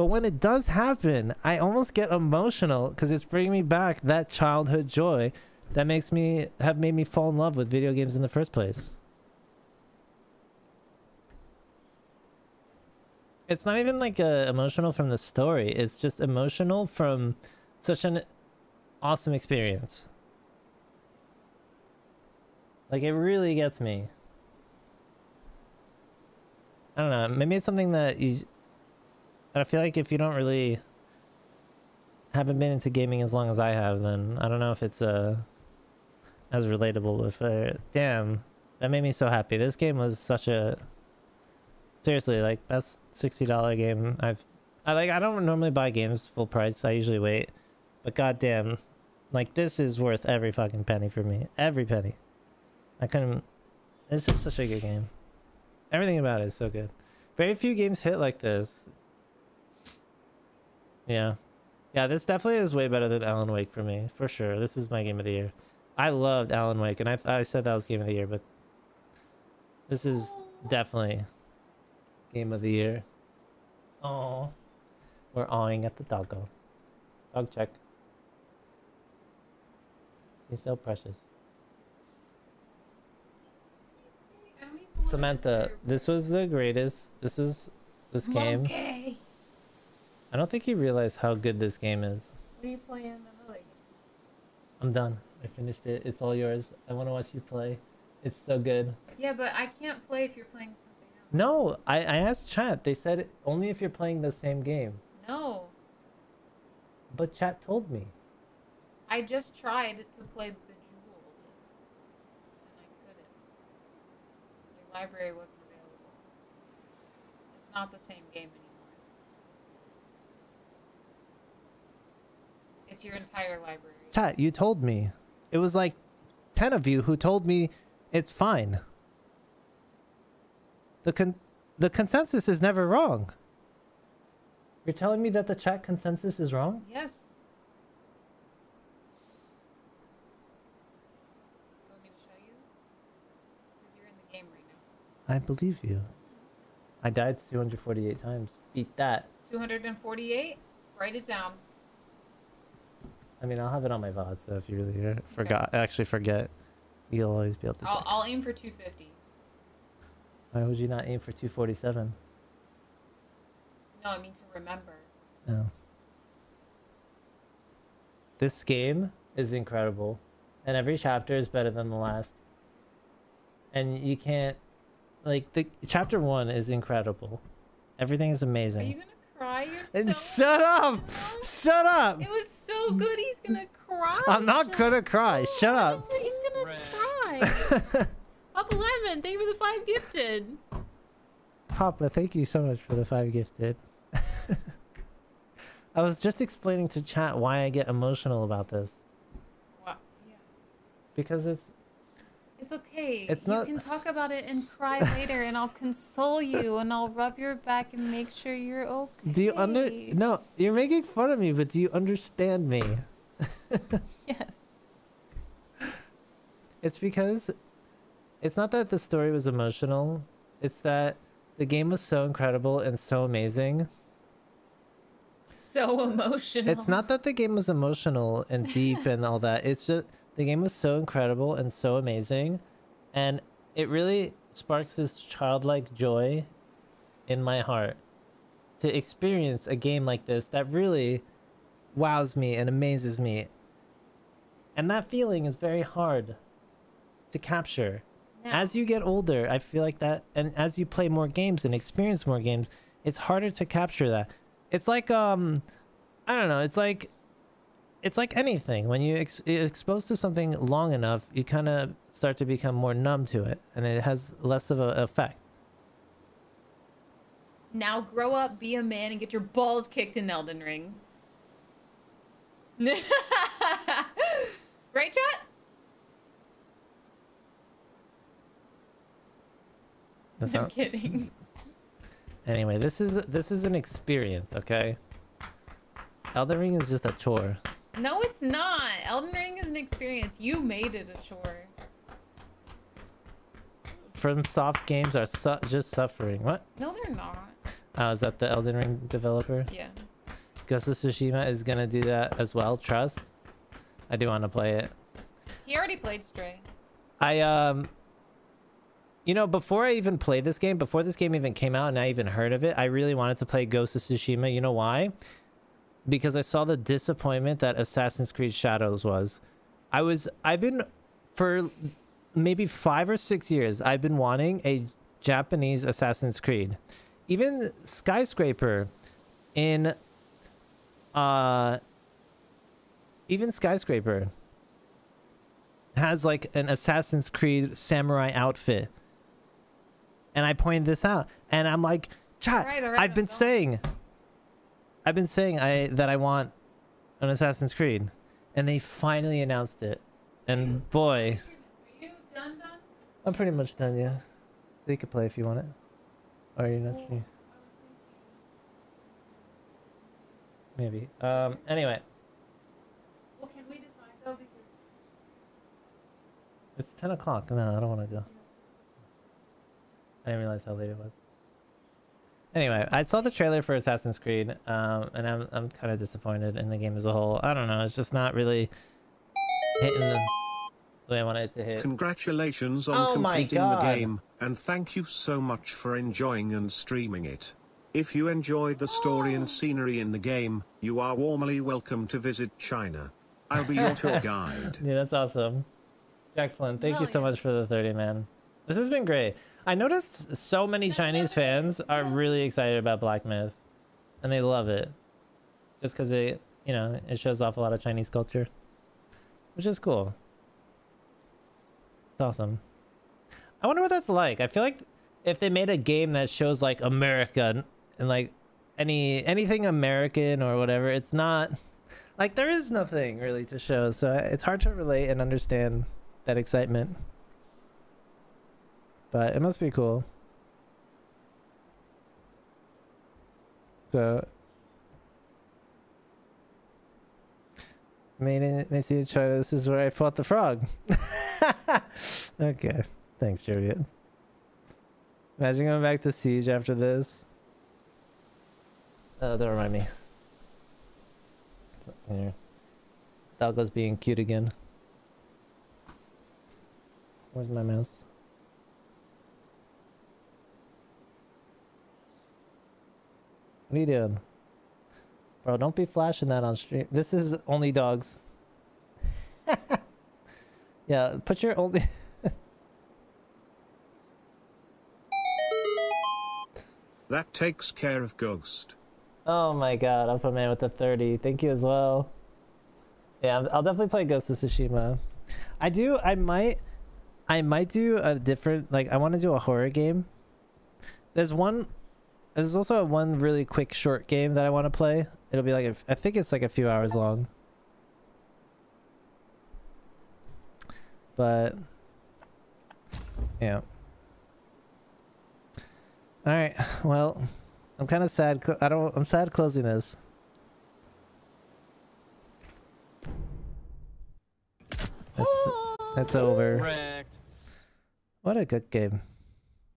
But when it does happen, I almost get emotional because it's bringing me back that childhood joy that made me fall in love with video games in the first place. It's not even like emotional from the story. It's just emotional from such an awesome experience. Like, it really gets me. I don't know. Maybe it's something that I feel like if you don't really haven't been into gaming as long as I have, then I don't know if it's as relatable with damn, that made me so happy. This game was such a seriously, like, best $60 game I don't normally buy games full price. I usually wait. But goddamn, like, this is worth every fucking penny for me. Every penny. It's just such a good game. Everything about it is so good. Very few games hit like this. Yeah. Yeah, this definitely is way better than Alan Wake for me. For sure. This is my game of the year. I loved Alan Wake, and I said that was game of the year, but this is definitely game of the year. Oh, we're awing at the doggo. Dog check. She's so precious. Samantha, this was the greatest. This game. Okay. I don't think you realize how good this game is. What are you playing another game? I'm done. I finished it. It's all yours. I want to watch you play. It's so good. Yeah, but I can't play if you're playing something else. No, I asked chat. They said only if you're playing the same game. No. But chat told me. I just tried to play Bejeweled, and I couldn't. The library wasn't available. It's not the same game anymore. It's your entire library. Chat, you told me. It was like 10 of you who told me it's fine. The consensus is never wrong. You're telling me that the chat consensus is wrong? Yes. You want me to show you? Because you're in the game right now. I believe you. I died 248 times. Beat that. 248? Write it down. I mean, I'll have it on my VOD, so if you really actually forget, you'll always be able to check. I'll aim for 250. Why would you not aim for 247? No, I mean to remember. No. This game is incredible, and every chapter is better than the last. And you can't, like, the chapter 1 is incredible. Everything is amazing. Are you gonna cry? You're And so shut up! Shut up! It was so good. He's gonna cry. I'm not gonna cry. Shut up. He's gonna cry. Papa Lemon, thank you for the 5 gifted. Papa, thank you so much for the 5 gifted. I was just explaining to chat why I get emotional about this. Wow. Yeah. Because it's okay. It's not. You can talk about it and cry later, and I'll console you, and I'll rub your back and make sure you're okay. Do you No, you're making fun of me, but do you understand me? Yes. It's because it's not that the story was emotional. It's that the game was so incredible and so amazing. So emotional. It's not that the game was emotional and deep and all that. It's just the game was so incredible and so amazing, and it really sparks this childlike joy in my heart to experience a game like this that really wows me and amazes me. And that feeling is very hard to capture. Now, As you get older, I feel like that, and as you play more games and experience more games, it's harder to capture that. It's like I don't know, it's like anything. When you exposed to something long enough, you kind of start to become more numb to it, and it has less of an effect. now grow up, be a man, and get your balls kicked in Elden Ring. Right, chat? I'm kidding. Anyway, this is an experience, okay? Elden Ring is just a chore. No, it's not. Elden Ring is an experience. You made it a chore. From soft games are just suffering. What? No, they're not. Is that the Elden Ring developer? Yeah. Ghost of Tsushima is gonna do that as well. Trust. I do want to play it. He already played Stray. You know, before I even played this game, before this game even came out and I even heard of it, I really wanted to play Ghost of Tsushima. You know why? Because I saw the disappointment that Assassin's Creed Shadows was. I've been, for maybe 5 or 6 years, I've been wanting a Japanese Assassin's Creed. Even Skyscraper in, even Skyscraper has like an Assassin's Creed samurai outfit. And I pointed this out, and I'm like, chat, All right, I've been saying that I want an Assassin's Creed, and they finally announced it. And boy, Are you done? I'm pretty much done, yeah. So you could play if you want it. Or you're not sure. Maybe. Anyway. Well, can we decide though? Because It's 10 o'clock. No, I don't want to go. I didn't realize how late it was. Anyway, I saw the trailer for Assassin's Creed, and I'm kind of disappointed in the game as a whole. I don't know, it's just not really hitting the way I wanted it to hit. Congratulations on completing the game, and thank you so much for enjoying and streaming it. If you enjoyed the story and scenery in the game, you are warmly welcome to visit China. I'll be your tour guide. Yeah, that's awesome. Jack Flynn, thank you so much for the 30, man. This has been great. I noticed so many Chinese fans are really excited about Black Myth, and they love it. Just because it, you know, it shows off a lot of Chinese culture, which is cool. It's awesome. I wonder what that's like. I feel like if they made a game that shows like America and like anything American or whatever, it's not like there is nothing really to show, so it's hard to relate and understand that excitement. But it must be cool. So Macy in China, this is where I fought the frog. Okay. Thanks, Juliet. Imagine going back to Siege after this. Oh, don't remind me. Here. Dalgo's being cute again. Where's my mouse? What are you doing? Bro, don't be flashing that on stream. This is only dogs. Yeah, put your only... That takes care of Ghost. Oh my god, I'm a man with the 30. Thank you as well. Yeah, I'll definitely play Ghost of Tsushima. I might do a different, like, I want to do a horror game. There's also one really quick short game that I want to play. It'll be like, I think it's like a few hours long. But, yeah. Alright, well, I'm kind of sad. I'm sad closing this. That's over. Correct. What a good game.